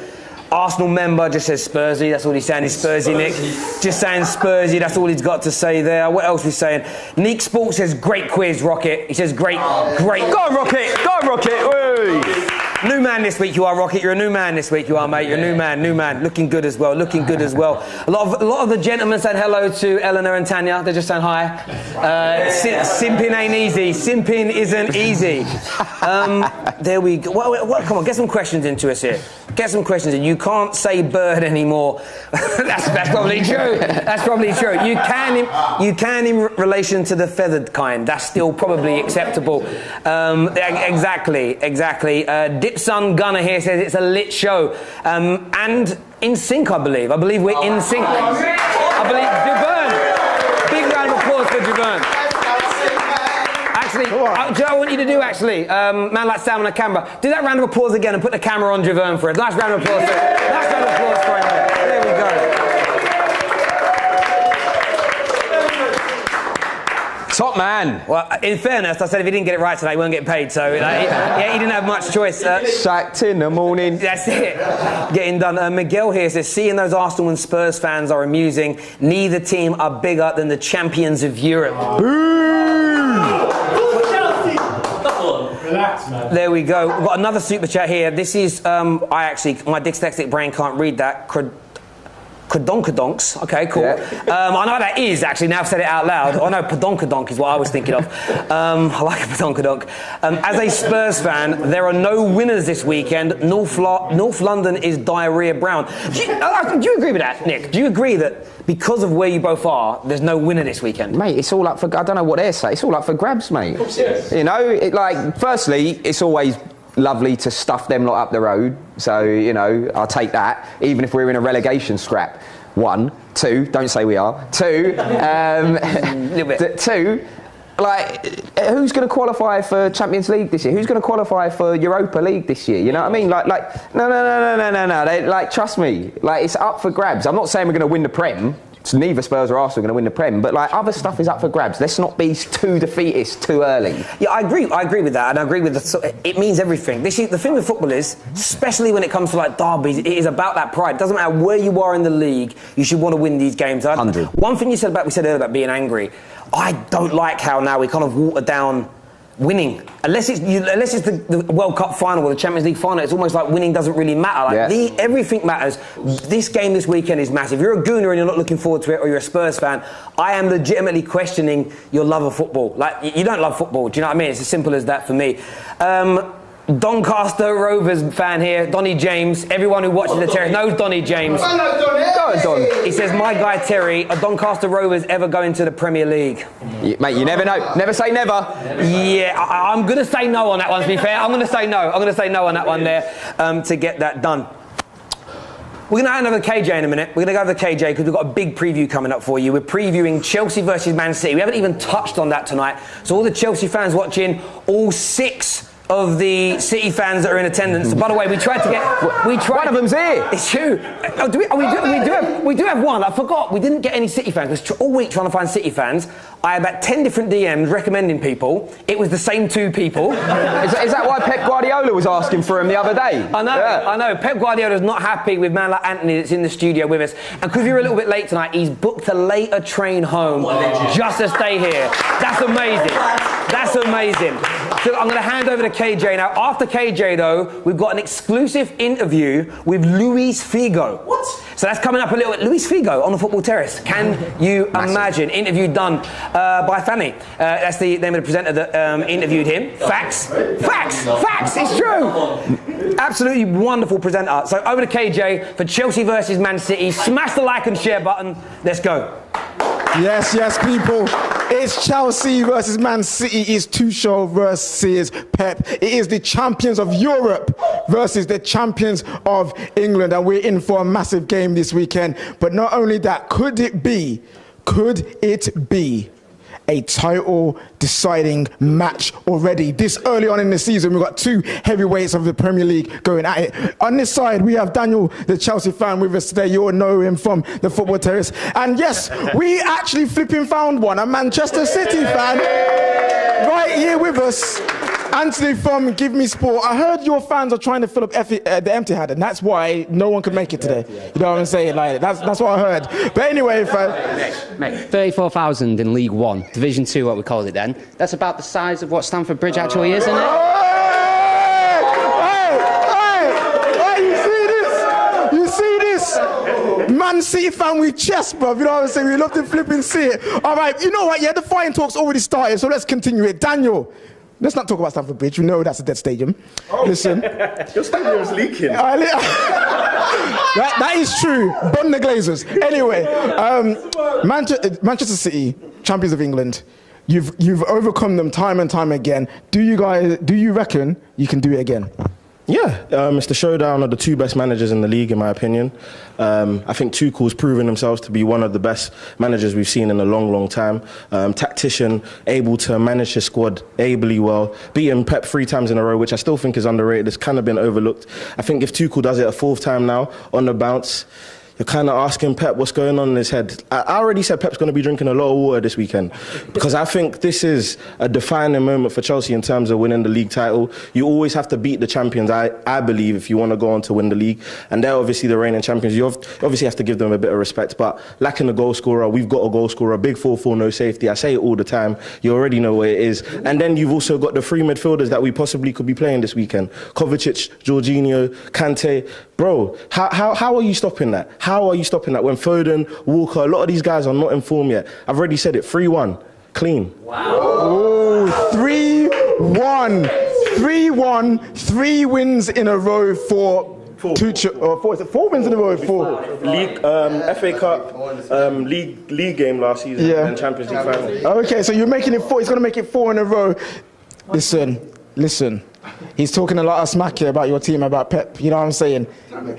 S1: Arsenal member, just says Spursy. That's all he's saying is Spursy, Nick. Just saying Spursy. That's all he's got to say there. What else are we saying? Nick Sports says great quiz, Rocket. He says great. Go
S5: on, Rocket. Hey.
S1: New man this week, you are, Rocket. You're a new man this week, you are, mate. You're a new man. Looking good as well. A lot of the gentlemen saying hello to Eleanor and Tanya. They're just saying hi. Simping ain't easy. Simping isn't easy. There we go. Come on, get some questions into us here. Get some questions in. You can't say bird anymore. That's probably true. You can in relation to the feathered kind. That's still probably acceptable. Exactly. Dipsun Gunner here says it's a lit show. And in sync, I believe. I believe we're in sync. I believe Javern. Big round of applause for Javern. Actually, do you know what I want you to do, actually? Man like Sam on the camera. Do that round of applause again and put the camera on Javern for us. Nice round of applause for him. There we go.
S5: Top man.
S1: Well, in fairness, I said if he didn't get it right today, he won't get paid. So he didn't have much choice.
S5: Sacked in the morning.
S1: That's it. Getting done. Miguel here says, seeing those Arsenal and Spurs fans are amusing. Neither team are bigger than the champions of Europe.
S4: Relax, man.
S1: There we go. We've got another super chat here. This is, my dyslexic brain can't read that. Kadonkadonks. Okay, cool.
S5: Yeah.
S1: I know what that is, actually, now I've said it out loud. Oh no, Padonkadonk is what I was thinking of. I like a Padonkadonk. As a Spurs fan, there are no winners this weekend. North London is diarrhea brown. Do you agree with that, Nick? Do you agree that because of where you both are, there's no winner this weekend?
S5: Mate, it's all up for... I don't know what they're saying. It's all up for grabs, mate. You know, firstly, it's always lovely to stuff them lot up the road. So, you know, I'll take that, even if we're in a relegation scrap. 1, 2, don't say we are. 2, two, like, who's going to qualify for Champions League this year? Who's going to qualify for Europa League this year? You know what I mean? No. Like, trust me. Like, it's up for grabs. I'm not saying we're going to win the Prem. Neither Spurs or Arsenal are going to win the Prem, but like other stuff is up for grabs. Let's not be too defeatist too early.
S1: Yeah, I agree with that, and I agree with it means everything. The thing with football is, especially when it comes to like derbies, it is about that pride. It doesn't matter where you are in the league, you should want to win these games.
S5: 100.
S1: One thing we said earlier about being angry, I don't like how now we kind of water down winning. Unless it's the World Cup final or the Champions League final, it's almost like winning doesn't really matter. Like everything matters. This game this weekend is massive. If you're a Gooner and you're not looking forward to it, or you're a Spurs fan, I am legitimately questioning your love of football. Like, you don't love football, do you know what I mean? It's as simple as that for me. Doncaster Rovers fan here, Donny James. Everyone who watches the Terrace knows Donny James.
S5: Go on, Don.
S1: He says, my guy Terry, are Doncaster Rovers ever going to the Premier League?
S5: Mate, you never know. Never say never.
S1: Yeah, I'm going to say no on that one, to be fair. I'm going to say no on that one there to get that done. We're going to hand over to KJ in a minute. We're going to go over to KJ because we've got a big preview coming up for you. We're previewing Chelsea versus Man City. We haven't even touched on that tonight. So all the Chelsea fans watching, all 6 of the City fans that are in attendance. By the way, we tried to get...
S5: One of them's here.
S1: It's true. We do have one. I forgot. We didn't get any City fans. All week trying to find City fans. I had about 10 different DMs recommending people. It was the same 2 people.
S5: Is that why Pep Guardiola was asking for him the other day?
S1: I know. Pep Guardiola's not happy with man like Anthony that's in the studio with us. And because we were a little bit late tonight, he's booked a later train home just to stay here. That's amazing. So I'm going to hand over to KJ now. After KJ, though, we've got an exclusive interview with Luis Figo. What? So that's coming up a little bit. Luis Figo on the Football Terrace. Can you imagine? Interview done by Fanny. That's the name of the presenter that interviewed him. Facts. It's true. Absolutely wonderful presenter. So over to KJ for Chelsea versus Man City. Smash the like and share button. Let's go.
S6: Yes, people. It's Chelsea versus Man City. It's Tuchel versus Pep. It is the champions of Europe versus the champions of England. And we're in for a massive game this weekend. But not only that, could it be a title deciding match already? This early on in the season, we've got 2 heavyweights of the Premier League going at it. On this side, we have Daniel, the Chelsea fan, with us today. You all know him from the Football Terrace. And yes, we actually flipping found one, a Manchester City fan, right here with us. Anthony from Give Me Sport. I heard your fans are trying to fill up the empty hat, and that's why no one could make it today. You know what I'm saying? Like, that's what I heard. But anyway,
S12: mate, 34,000 in League One, Division 2, what we call it then. That's about the size of what Stamford Bridge actually is, isn't it?
S6: Hey, you see this? Man City fan with chest, bruv. You know what I'm saying? We love to flip and see it. All right, you know what? Yeah, the fighting talk's already started, so let's continue it. Daniel, let's not talk about Stamford Bridge. We know that's a dead stadium. Listen.
S13: Your stadium's leaking.
S6: That is true. Burn the Glazers. Anyway, Manchester City, champions of England. You've overcome them time and time again. Do you reckon you can do it again?
S13: Yeah, it's the showdown of the 2 best managers in the league, in my opinion. I think Tuchel's proven themselves to be one of the best managers we've seen in a long, long time. Tactician, able to manage his squad ably well. Beating Pep 3 times in a row, which I still think is underrated. It's kind of been overlooked. I think if Tuchel does it a 4th time now, on the bounce, you're kind of asking Pep what's going on in his head. I already said Pep's going to be drinking a lot of water this weekend because I think this is a defining moment for Chelsea in terms of winning the league title. You always have to beat the champions, I believe, if you want to go on to win the league. And they're obviously the reigning champions. You obviously have to give them a bit of respect. But lacking a goal scorer, we've got a goal scorer, big 4-4, no safety. I say it all the time. You already know what it is. And then you've also got the 3 midfielders that we possibly could be playing this weekend. Kovacic, Jorginho, Kante. Bro, how are you stopping that? How are you stopping that when Foden, Walker, a lot of these guys are not in form yet? I've already said it, 3-1, clean.
S6: Wow. Oh, 3-1. 3-1, 3 wins in a row for Tuchel. Is it 4 wins in a row? 4.
S13: League, FA Cup, league game last season, and Champions League final.
S6: Okay, so you're making it 4. He's going to make it 4 in a row. Listen. He's talking a lot of smack here about your team, about Pep. You know what I'm saying?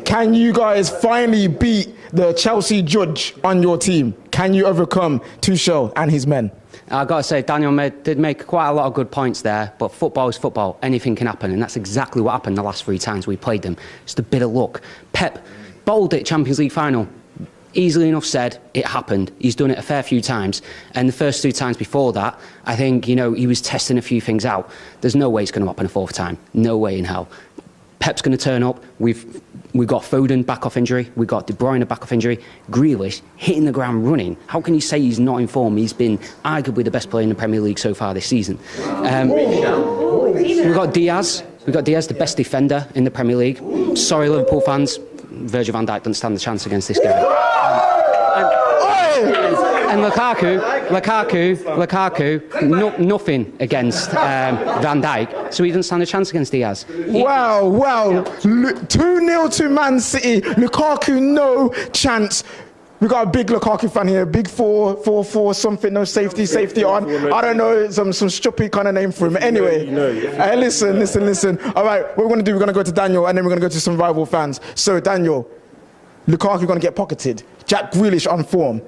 S6: Can you guys finally beat the Chelsea judge on your team? Can you overcome Tuchel and his men?
S12: I've got to say, Daniel did make quite a lot of good points there, but football is football. Anything can happen, and that's exactly what happened the last 3 times we played them. Just a bit of luck. Pep bowled it Champions League final. Easily enough said, it happened. He's done it a fair few times. And the first 2 times before that, I think, he was testing a few things out. There's no way it's going to happen a 4th time. No way in hell. Pep's going to turn up. We've got Foden back off injury. We've got De Bruyne back off injury. Grealish hitting the ground running. How can you say he's not in form? He's been arguably the best player in the Premier League so far this season. We've got Diaz. The best defender in the Premier League. Sorry, Liverpool fans. Virgil van Dijk doesn't stand a chance against this guy. And Lukaku, nothing against Van Dijk, so he doesn't stand a chance against Diaz.
S6: Wow. 2-0 to Man City. Lukaku, no chance. We got a big Lukaku fan here, big 4 something, no safety on. I don't know, some stupid kind of name for him. Anyway, listen. All right, what we're going to do, we're going to go to Daniel, and then we're going to go to some rival fans. So, Daniel, Lukaku going to get pocketed. Jack Grealish on form.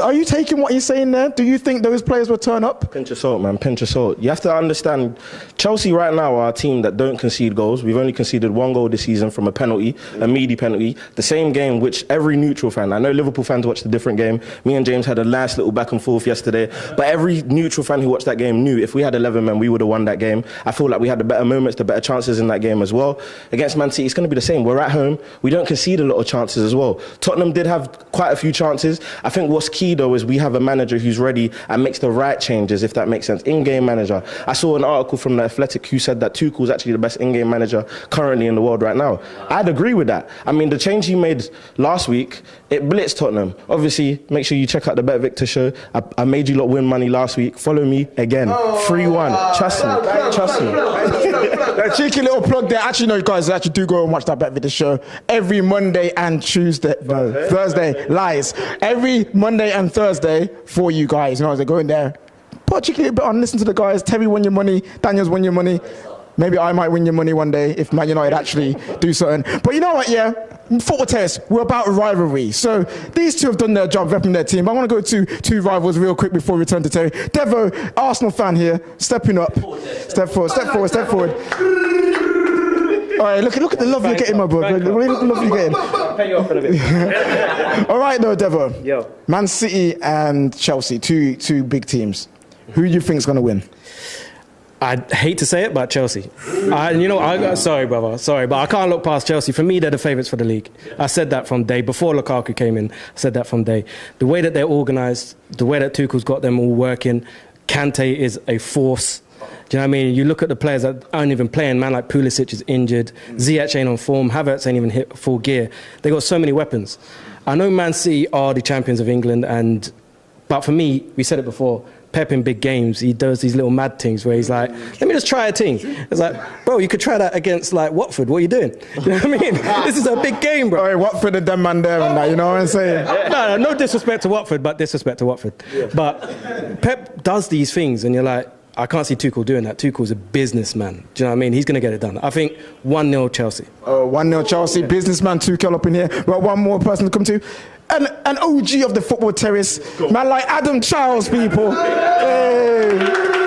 S6: Are you taking what he's saying there? Do you think those players will turn up?
S13: Pinch of salt, man. Pinch of salt. You have to understand, Chelsea right now are a team that don't concede goals. We've only conceded 1 goal this season from a penalty, a meaty penalty. The same game which every neutral fan, I know Liverpool fans watched a different game. Me and James had a nice little back and forth yesterday. But every neutral fan who watched that game knew if we had 11 men, we would have won that game. I feel like we had the better moments, the better chances in that game as well. Against Man City, it's going to be the same. We're at home. We don't concede a lot of chances as well. Tottenham did have quite a few chances. I think what's key though is we have a manager who's ready and makes the right changes, if that makes sense. In-game manager. I saw an article from The Athletic who said that Tuchel is actually the best in-game manager currently in the world right now. I'd agree with that. I mean, the change he made last week, it blitzed Tottenham. Obviously, make sure you check out the Bet Victor show. I made you lot win money last week. Follow me again. 3-1. Trust me.
S6: A cheeky little plug there. Actually, no, guys, actually do go and watch that Bet Victor show every Monday and Thursday. Lies. Every Monday and Thursday for you guys. You know, as they go in there, put a cheeky little bit on, listen to the guys. Terry won your money. Daniel's won your money. Maybe I might win your money one day if Man United actually do something. But you know what, Football Terrace, we're about rivalry. So these two have done their job repping their team. I want to go to 2 rivals real quick before we return to Terry. Devo, Arsenal fan here, stepping up. Step forward. All right, look at the love you're getting, my bro. Look at the love you're getting.
S11: I'll pay you off in a bit.
S6: All right, though, Devo.
S11: Yo.
S6: Man City and Chelsea, two big teams. Who do you think is going to win?
S14: I hate to say it, but Chelsea. Sorry, brother. Sorry, but I can't look past Chelsea. For me, they're the favourites for the league. I said that from day before Lukaku came in. I said that from day. The way that they're organised, the way that Tuchel's got them all working, Kante is a force. Do you know what I mean? You look at the players that aren't even playing. Man like Pulisic is injured. Ziyech ain't on form. Havertz ain't even hit full gear. They got so many weapons. I know Man City are the champions of England, but for me, we said it before, Pep in big games, he does these little mad things where he's like, let me just try a thing. It's like, bro, you could try that against like Watford. What are you doing? You know what I mean? This is a big game, bro.
S6: All right, Watford and them man there and that, you know what I'm saying?
S14: No disrespect to Watford, but disrespect to Watford. Yeah. But Pep does these things and you're like, I can't see Tuchel doing that. Tuchel's a businessman. Do you know what I mean? He's going to get it done. I think 1-0 Chelsea.
S6: 1-0 Chelsea. Yeah. Businessman Tuchel up in here. Well, one more person to come to. An OG of the Football Terrace. Man like Adam Charles, people. Hey,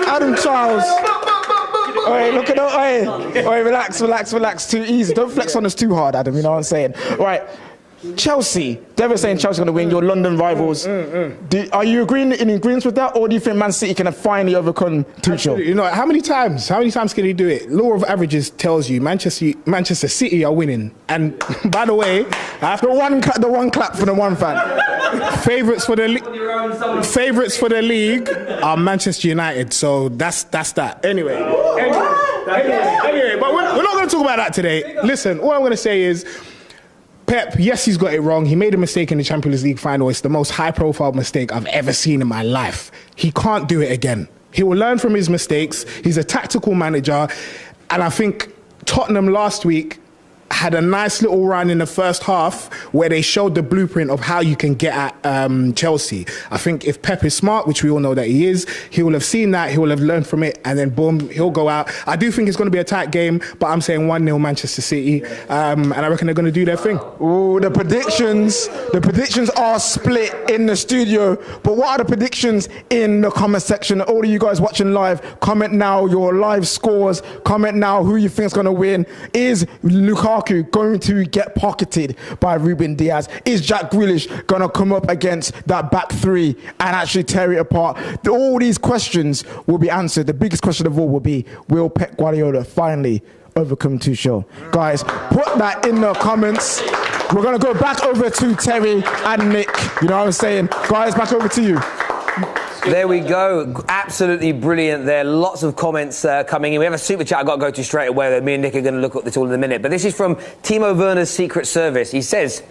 S6: Adam Charles. All right, look at that. All right, relax. Too easy. Don't flex on us too hard, Adam. You know what I'm saying? All right. Chelsea, they were saying Chelsea's going to win, your London rivals. Are you in agreement with that, or do you think Man City can finally overcome Tuchel?
S15: Absolutely. You know, how many times can he do it? Law of averages tells you Manchester City are winning. And by the way,
S6: the one clap for the one fan.
S15: Favourites for the league are Manchester United. So that's that. Anyway, but we're not going to talk about that today. Listen, all I'm going to say is, Pep, yes, he's got it wrong. He made a mistake in the Champions League final. It's the most high-profile mistake I've ever seen in my life. He can't do it again. He will learn from his mistakes. He's a tactical manager. And I think Tottenham last week had a nice little run in the first half where they showed the blueprint of how you can get at Chelsea. I think if Pep is smart, which we all know that he is, he will have seen that, he will have learned from it, and then boom, he'll go out. I do think it's going to be a tight game, but I'm saying 1-0 Manchester City, and I reckon they're going to do their thing.
S6: Ooh, the predictions are split in the studio, but what are the predictions in the comment section? All of you guys watching live, comment now your live scores, comment now who you think is going to win. Is Lukaku going to get pocketed by Ruben Diaz? Is Jack Grealish going to come up against that back three and actually tear it apart? All these questions will be answered. The biggest question of all will be, will Pep Guardiola finally overcome Tuchel? Guys, put that in the comments. We're going to go back over to Terry and Nick. You know what I'm saying? Guys, back over to you.
S1: There we go. Absolutely brilliant there. Lots of comments coming in. We have a super chat I've got to go to straight away, though. Me and Nick are going to look at this all in a minute. But this is from Timo Werner's Secret Service. He says,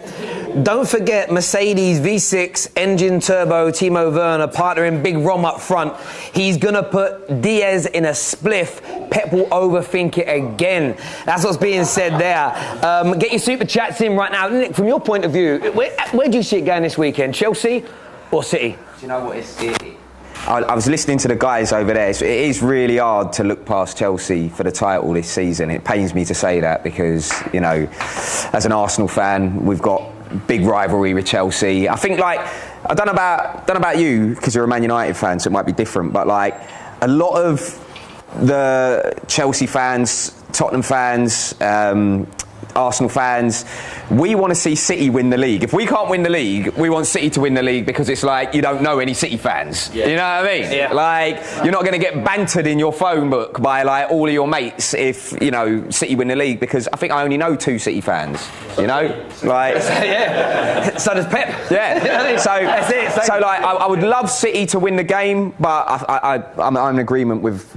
S1: don't forget Mercedes V6 engine turbo Timo Werner partnering Big Rom up front. He's going to put Diaz in a spliff. Pep will overthink it again. That's what's being said there. Get your super chats in right now. Nick, from your point of view, where do you see it going this weekend? Chelsea or City?
S5: Do you know what I was listening to the guys over there. It is really hard to look past Chelsea for the title this season. It pains me to say that because, you know, as an Arsenal fan, we've got big rivalry with Chelsea. I think, like, I don't know about you because you're a Man United fan, so it might be different. But like a lot of the Chelsea fans, Tottenham fans, Arsenal fans, we want to see City win the league. If we can't win the league, we want City to win the league because it's like you don't know any City fans. Yeah. You know what I mean? Yeah. Like you're not going to get bantered in your phone book by like all of your mates if you know City win the league because I think I only know 2 City fans. You know, like
S1: yeah. So does Pep.
S5: Yeah. So that's it. So like I would love City to win the game, but I'm in agreement with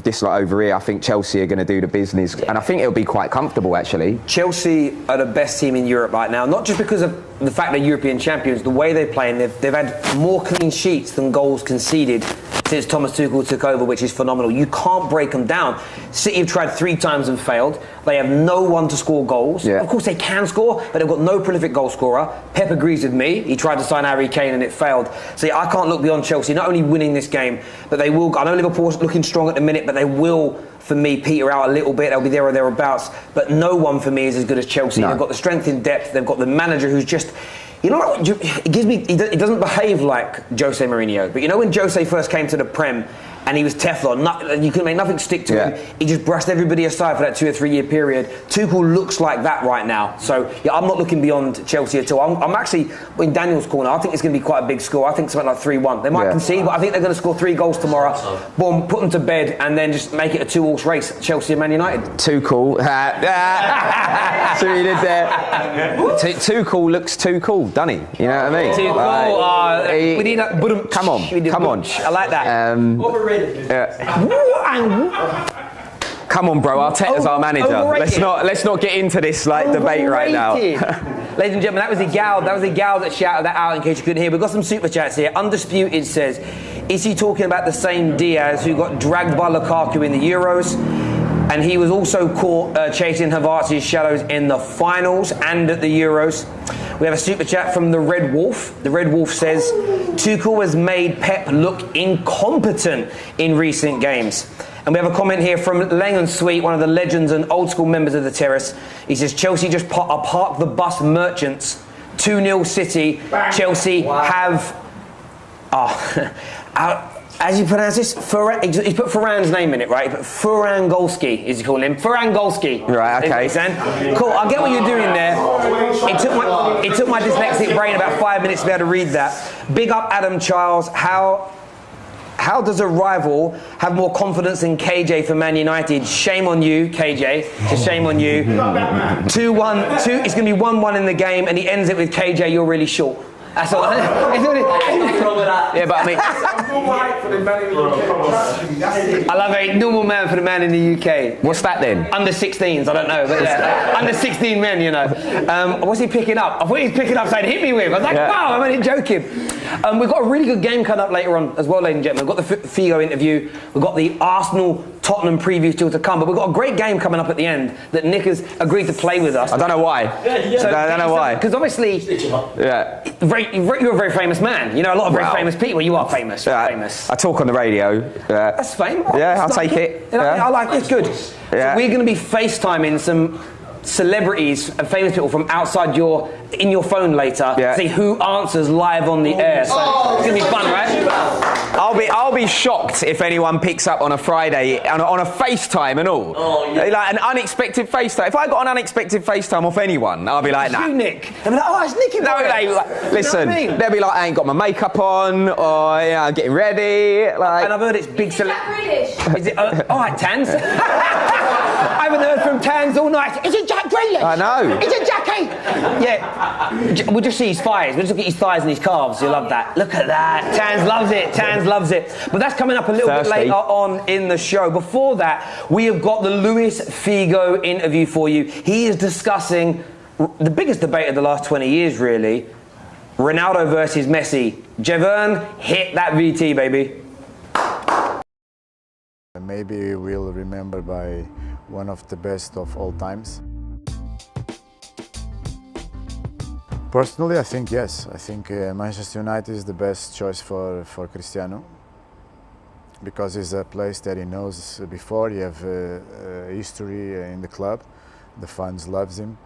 S5: this lot over here. I think Chelsea are going to do the business, and I think it'll be quite comfortable actually.
S1: Chelsea are the best team in Europe right now, not just because of the fact they're European champions, the way they play, and they've had more clean sheets than goals conceded since Thomas Tuchel took over, which is phenomenal. You can't break them down. City have tried 3 times and failed. They have no one to score goals. Yeah. Of course they can score, but they've got no prolific goal scorer. Pep agrees with me. He tried to sign Harry Kane and it failed. So I can't look beyond Chelsea, not only winning this game, but they will. I know Liverpool's looking strong at the minute, but they will, for me, peter out a little bit. They'll be there or thereabouts. But no one for me is as good as Chelsea. No. They've got the strength in depth. They've got the manager who's just... You know what? It gives me... He doesn't behave like Jose Mourinho. But you know when Jose first came to the Prem and he was Teflon, you couldn't make nothing stick to him. He just brushed everybody aside for that 2 or 3 year period. Tuchel looks like that right now. So yeah, I'm not looking beyond Chelsea at all. I'm actually in Daniel's corner. I think it's going to be quite a big score. I think something like 3-1. They might concede, but I think they're going to score 3 goals tomorrow. Boom, put them to bed, and then just make it a 2-horse race. Chelsea and Man United.
S5: Tuchel. See what you did there. Tuchel looks too cool, doesn't he? You know what I mean?
S1: Too cool. We need that.
S5: Come on.
S1: I like that.
S5: Overrated. Come on, bro. Arteta's our manager.
S1: Overrated.
S5: Let's not get into this like debate right now.
S1: Ladies and gentlemen, that was the gal that shouted that out in case you couldn't hear. We've got some super chats here. Undisputed says, is he talking about the same Diaz who got dragged by Lukaku in the Euros? And he was also caught chasing Havertz's shadows in the finals and at the Euros. We have a super chat from the Red Wolf. The Red Wolf says, Tuchel has made Pep look incompetent in recent games. And we have a comment here from Lang & Sweet, one of the legends and old school members of the Terrace. He says, Chelsea just park the bus merchants. 2-0 City. Bang. Chelsea have... As you pronounce this, he's put Ferran's name in it, right? He put Ferrangolski, is he calling him? Ferrangolski.
S5: Right, okay.
S1: Cool, I get what you're doing there. It took my dyslexic brain about 5 minutes to be able to read that. Big up Adam Charles. How does a rival have more confidence than KJ for Man United? Shame on you, KJ. Just shame on you. 2-1. It's going to be 1-1 in the game, and he ends it with KJ, you're really short. That's all. Yeah, but I mean,
S6: for the man in the UK.
S1: I love a normal man for the man in the UK.
S5: What's that then?
S1: Under 16s, I don't know, but yeah, under 16 men, you know. What's he picking up? I thought he was picking up something to hit me with. I was like, wow, I'm only joking. We've got a really good game coming up later on as well, ladies and gentlemen. We've got the Figo interview. We've got the Arsenal-Tottenham preview still to come. But we've got a great game coming up at the end that Nick has agreed to play with us.
S5: I don't know why.
S1: So,
S5: I don't know why.
S1: Because obviously, you're a very famous man. You know a lot of very famous people. You are famous. You're famous.
S5: I talk on the radio.
S1: That's fame.
S5: Yeah, I'll take it.
S1: I like it. It's good.
S5: Yeah.
S1: So we're going to be FaceTiming some celebrities and famous people from outside your phone later. See who answers live on the air. So it's going to be fun, right?
S5: I'll be shocked if anyone picks up on a Friday on a FaceTime and all. Like an unexpected FaceTime. If I got an unexpected FaceTime off anyone, I'll be like, nah.
S1: You, Nick. They'll be like, oh, it's Nicky.
S5: Listen,
S1: you know what I mean?
S5: They'll be like, I ain't got my makeup on, or I'm getting ready. Like,
S1: and I've heard it's big Is it? All right, Tans. I haven't heard from Tans all night. Is it Jack Grealish?
S5: I know.
S1: Is it Jackie? Yeah. We'll just see his thighs. We'll just look at his thighs and his calves. You'll love that. Look at that. Tans loves it. Tans loves it. But that's coming up a little bit later on in the show. Before that, we have got the Luis Figo interview for you. He is discussing the biggest debate of the last 20 years, really. Ronaldo versus Messi. Javern, hit that VT, baby.
S16: Maybe we'll remember by one of the best of all times. Personally, I think yes. I think Manchester United is the best choice for Cristiano because it's a place that he knows before. He have history in the club. The fans loves him,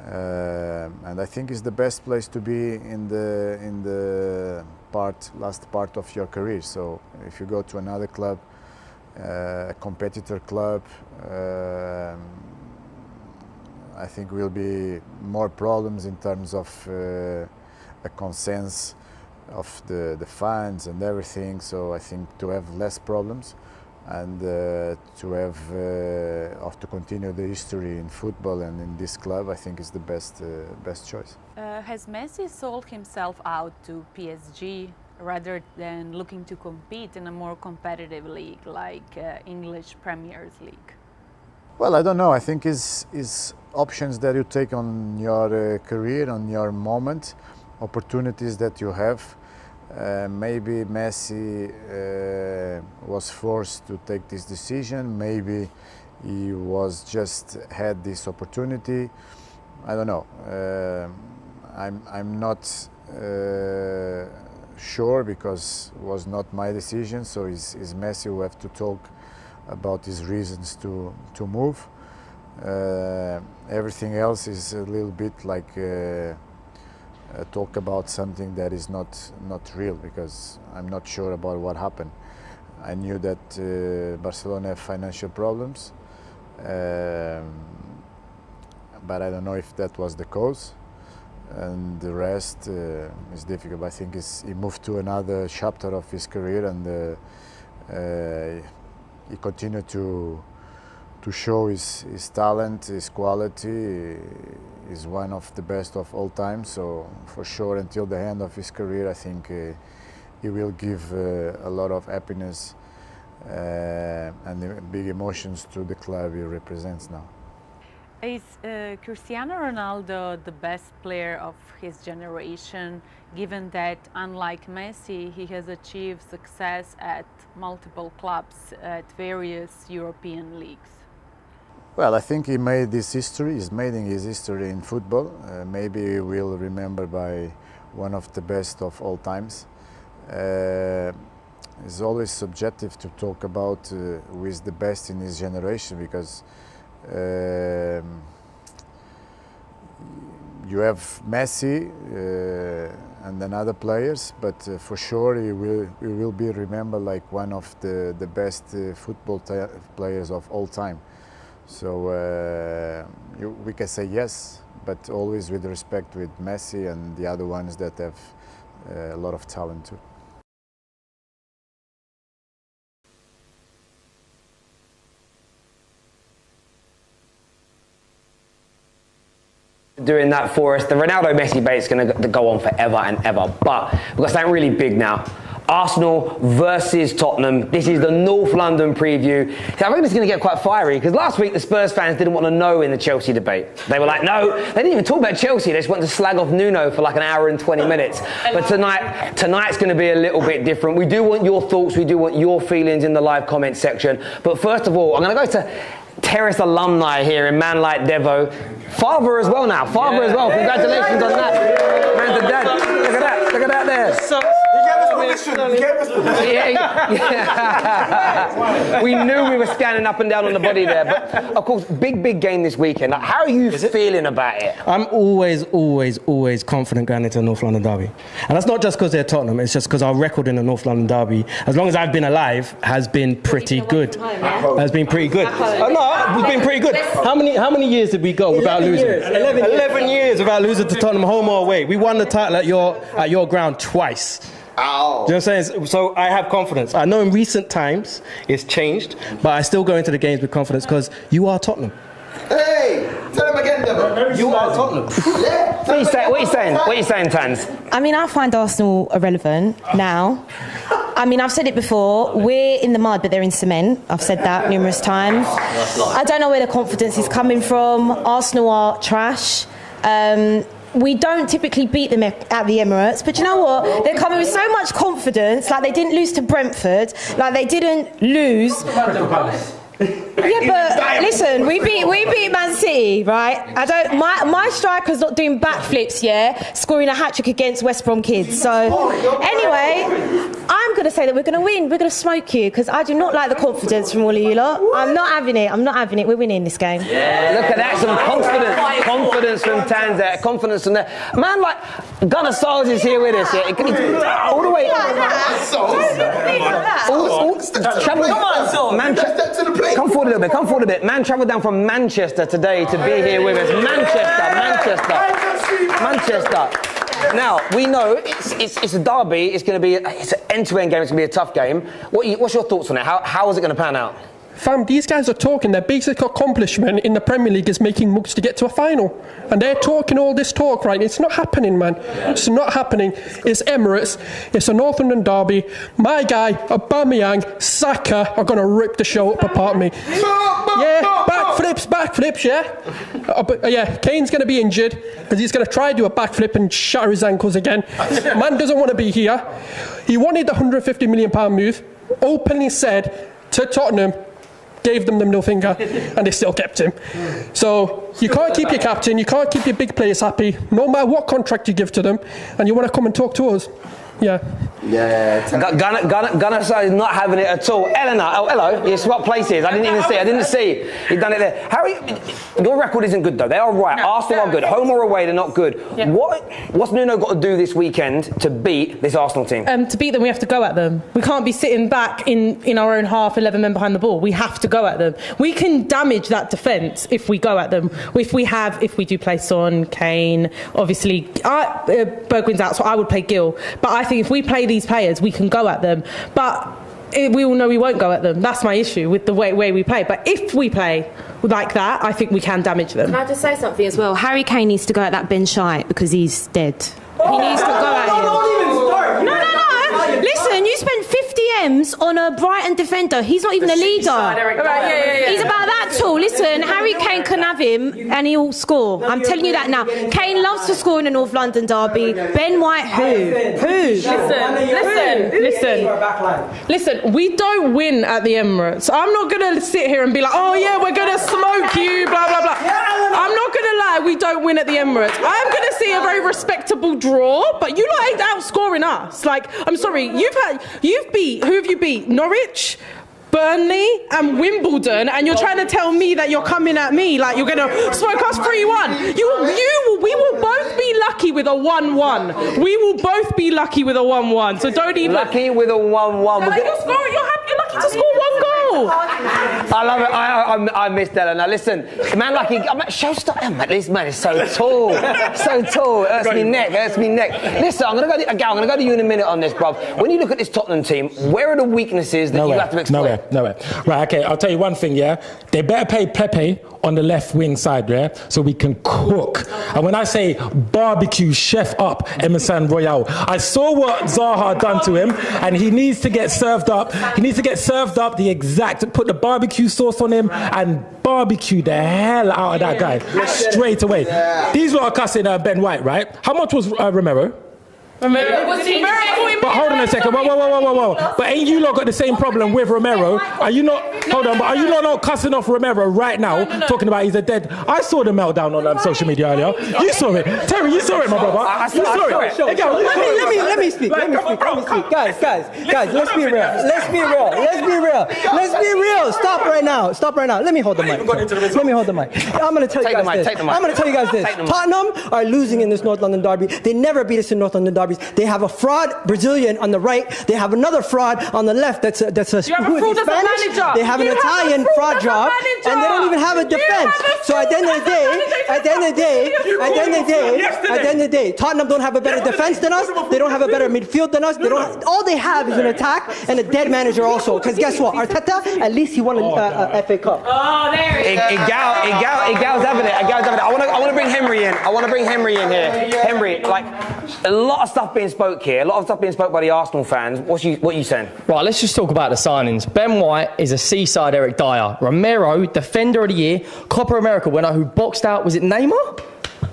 S16: and I think it's the best place to be in the last part of your career. So if you go to another club, a competitor club, I think will be more problems in terms of a consensus of the fans and everything. So I think to have less problems and to have to continue the history in football and in this club, I think is the best choice.
S17: Has Messi sold himself out to PSG rather than looking to compete in a more competitive league like English Premier League?
S16: Well, I don't know. I think is options that you take on your career, on your moment, opportunities that you have. Maybe Messi was forced to take this decision. Maybe he was just had this opportunity. I don't know. I'm not sure because it was not my decision. So it's Messi who have to talk about his reasons to move. Everything else is a little bit like talk about something that is not real because I'm not sure about what happened. I knew that Barcelona have financial problems, but I don't know if that was the cause. And the rest is difficult. I think he moved to another chapter of his career, and he continued to show his talent, his quality. He's one of the best of all time. So for sure, until the end of his career, I think he will give a lot of happiness and big emotions to the club he represents now.
S17: Is Cristiano Ronaldo the best player of his generation, given that, unlike Messi, he has achieved success at multiple clubs at various European leagues?
S16: Well, I think he made this history. He's making his history in football. Maybe we'll remember by one of the best of all times. It's always subjective to talk about who is the best in his generation because you have Messi and then other players, but for sure he will be remembered like one of the best football players of all time. So we can say yes, but always with respect with Messi and the other ones that have a lot of talent too.
S1: Doing that for us. The Ronaldo Messi debate is going to go on forever and ever, but we've got something really big now. Arsenal versus Tottenham. This is the North London preview. So I think it's going to get quite fiery because last week the Spurs fans didn't want to know in the Chelsea debate. They were like, no, they didn't even talk about Chelsea. They just wanted to slag off Nuno for like an hour and 20 minutes. But tonight's going to be a little bit different. We do want your thoughts. We do want your feelings in the live comment section. But first of all, I'm going to go to Terrace alumni here in Man Like Devo. Father as well now. Father as well. Congratulations on that. Man to dad. Look at that. Look at that there.
S6: So,
S1: we knew we were scanning up and down on the body there. But, of course, big game this weekend. Like, how are you feeling about it?
S14: I'm always confident going into a North London derby. And that's not just because they're Tottenham. It's just because our record in the North London derby, as long as I've been alive, has been pretty good. Has been pretty good. No, it's been pretty good. How many years did we go without losing? 11 years without losing to Tottenham, home or away. We won the title at your ground twice.
S7: Ow.
S14: Do you know what I'm saying? So I have confidence. I know in recent times it's changed, but I still go into the games with confidence because you are Tottenham.
S7: Hey, tell him again, Deborah.
S14: You are Tottenham.
S1: What are you saying, Tans?
S18: I mean, I find Arsenal irrelevant now. I mean, I've said it before. We're in the mud, but they're in cement. I've said that numerous times. I don't know where the confidence is coming from. Arsenal are trash. We don't typically beat them at the Emirates, but you know what? They're coming with so much confidence, like they didn't lose to Brentford, like they didn't lose. Yeah, but listen, we beat Man City, right? My striker's not doing backflips, scoring a hat-trick against West Brom kids. So anyway, I'm going to say that we're going to win. We're going to smoke you because I do not like the confidence from all of you lot. I'm not having it. We're winning this game.
S1: Yeah, look at that, some confidence from Tanzania, confidence from there. Man, like Gunnar Solskjaer is here with us. All the way. Come forward a bit. Man travelled down from Manchester today to be here with us. Manchester. Now, we know it's a derby. It's an end-to-end game. It's going to be a tough game. What's your thoughts on it? How is it going to pan out?
S19: Fam, these guys are talking. Their basic accomplishment in the Premier League is making mugs to get to a final. And they're talking all this talk, right? It's not happening, man. It's not happening. It's Emirates. It's a North London derby. My guy, Aubameyang, Saka are going to rip the show up apart me. Yeah, backflips, yeah. Yeah, Kane's going to be injured because he's going to try to do a backflip and shatter his ankles again. Man doesn't want to be here. He wanted the £150 million move. Openly said to Tottenham, gave them the middle finger, and they still kept him. So you can't keep your captain, you can't keep your big players happy, no matter what contract you give to them, and you want to come and talk to us. Yeah.
S1: Gunnar is not having it at all. Eleanor, hello. You swapped places. I didn't see. You've done it there. Harry, your record isn't good though. They are right. No, Arsenal are good. Home or away, they're not good. Yeah. What's Nuno got to do this weekend to beat this Arsenal team?
S20: To beat them, we have to go at them. We can't be sitting back in our own half, 11 men behind the ball. We have to go at them. We can damage that defence if we go at them. If we do play Son, Kane, obviously Bergwijn's out, so I would play Gill. But I think if we play these players, we can go at them. But we all know we won't go at them. That's my issue with the way we play. But if we play like that, I think we can damage them.
S18: Can I just say something as well? Harry Kane needs to go at that Ben Shite because he's dead. He needs to go at him. No. Listen, you spent 50 M's on a Brighton defender. He's not even a leader. He's about that tall. Listen, Harry Kane can have him and he'll score. I'm telling you that now. Kane loves to score in the North London derby. Ben White, who?
S20: Listen, we don't win at the Emirates. I'm not going to sit here and be like, oh yeah, we're going to smoke you, blah, blah, blah. I'm not going to lie, we don't win at the Emirates. I'm going to see a very respectable draw, but you lot ain't outscoring us. Like, I'm sorry, who have you beat? Norwich, Burnley and Wimbledon, and you're trying to tell me that you're coming at me like you're going to smoke us 3-1. We will both be lucky with a 1-1. We will both be lucky with a 1-1. So don't even...
S1: Lucky with a 1-1.
S20: You're lucky to score one goal.
S1: I love it. I missed that. Now listen, man, this man is so tall. Hurts me neck. Listen, I'm gonna go to you in a minute on this, bruv. When you look at this Tottenham team, where are the weaknesses that you have to exploit?
S21: Nowhere. Right, okay, I'll tell you one thing, yeah? They better pay Pepe on the left wing side, yeah, so we can cook. And when I say barbecue chef up Emerson Royale, I saw what Zaha done to him, and he needs to get served up. He needs to get served up the exact, put the barbecue sauce on him and barbecue the hell out of that guy straight away. These were cussing Ben White, right? How much was Romero? But hold on a second, whoa. But ain't you lot got the same problem with Romero? Are you not, hold on, but are you not cussing off Romero right now, talking about he's a dead? I saw the meltdown on social media earlier. You saw it. Terry, you saw it, my brother. You saw it.
S2: Let me speak. Guys, let's be real. Stop right now. Let me hold the mic. I'm going to tell you guys this. Tottenham are losing in this North London derby. They never beat us in North London derbies. They have a fraud Brazilian on the right. They have another fraud on the left. That's a who is Spanish. They have an Italian fraud job, and they don't even have a defense. So at the end of the day, Tottenham don't have a better defense than us. They don't have a better midfield than us. All they have is an attack and a dead manager also. Because guess what? Arteta, at least he won a FA Cup.
S1: Oh, there it is. Igal's having it. I want to bring Henry in. Here. Henry, like, a lot of stuff being spoke here. A lot of stuff being spoke by the Arsenal fans. What are you saying?
S11: Right, let's just talk about the signings. Ben White is a seaside Eric Dyer. Romero, Defender of the Year. Copa America winner who boxed out, was it Neymar?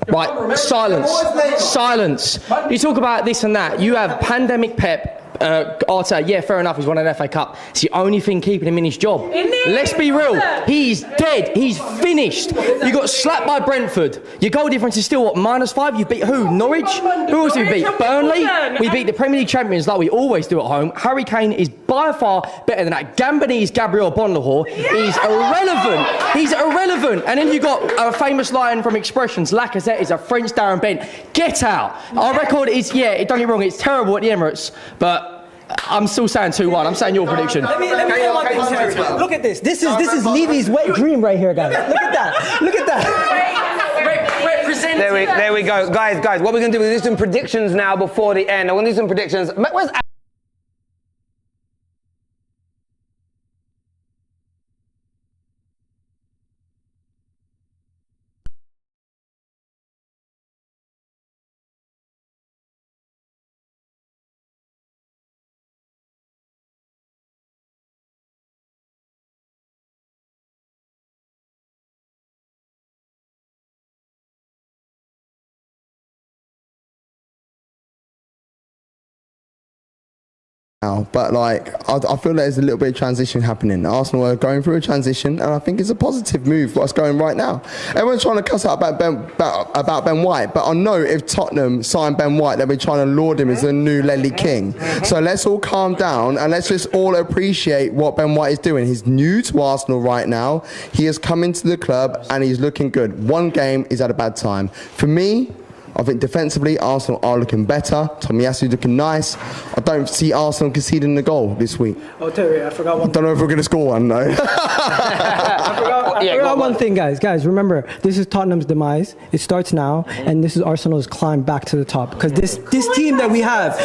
S11: Right, silence. You talk about this and that. You have pandemic Pep. Arteta, yeah, fair enough, he's won an FA Cup. It's the only thing keeping him in his job. Let's be real, he's dead, he's finished. You got slapped by Brentford. Your goal difference is still what, -5? You beat who? Norwich? Who else did we beat? Burnley? We beat the Premier League champions like we always do at home. Harry Kane is by far better than that. Gambonese Gabriel Bonlahor is irrelevant. And then you got a famous line from Expressions, Lacazette is a French Darren Bent. Get out. Our record is, don't get me wrong, it's terrible at the Emirates, but I'm still saying 2-1. I'm saying your prediction.
S2: Let me say one thing, Terry. Look at this. This is Levy's wet dream right here, guys. Look at that.
S1: There we go. Guys, what we're going to do is do some predictions now before the end. I'm going to do some predictions. Where's
S7: now, but like I feel there's a little bit of transition happening. Arsenal are going through a transition, and I think it's a positive move what's going right now. Everyone's trying to cuss out about Ben White, but I know if Tottenham signed Ben White, they'll be trying to laud him as the new Ledley King. So let's all calm down and let's just all appreciate what Ben White is doing. He's new to Arsenal right now. He has come into the club and he's looking good. One game is at a bad time. For me, I think defensively, Arsenal are looking better. Tomiyasu's looking nice. I don't see Arsenal conceding the goal this week.
S2: Oh, Terry, I forgot one.
S7: I don't know if we're going to score one, though.
S2: I forgot one thing, guys. Guys, remember, this is Tottenham's demise. It starts now, and this is Arsenal's climb back to the top. Because this team that we have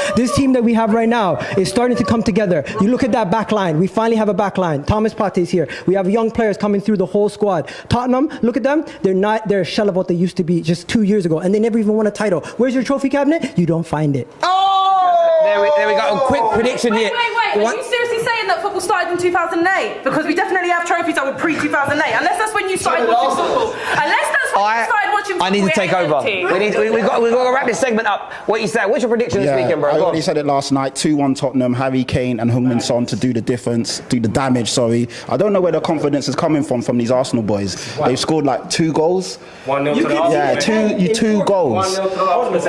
S2: right now is starting to come together. You look at that back line. We finally have a back line. Thomas Partey's here. We have young players coming through the whole squad. Tottenham, look at them. They're a shell of what they used to be just 2 years ago, and they never even won a title. Where's your trophy cabinet? You don't find it.
S1: There we go. A quick prediction here.
S20: Wait. Are you seriously saying that football started in 2008? Because we definitely have trophies that were pre-2008. Unless that's when you started watching football. Unless that's when you started watching football.
S1: I need to take over. We've got to wrap this segment up. What you say? What's your prediction this weekend, bro?
S3: I already said it last night. 2-1 Tottenham. Harry Kane and Heung-min Son to do the difference, do the damage. Sorry, I don't know where the confidence is coming from these Arsenal boys. They've scored like 2 goals.
S1: 1-0 to the Arsenal.
S3: Yeah, two goals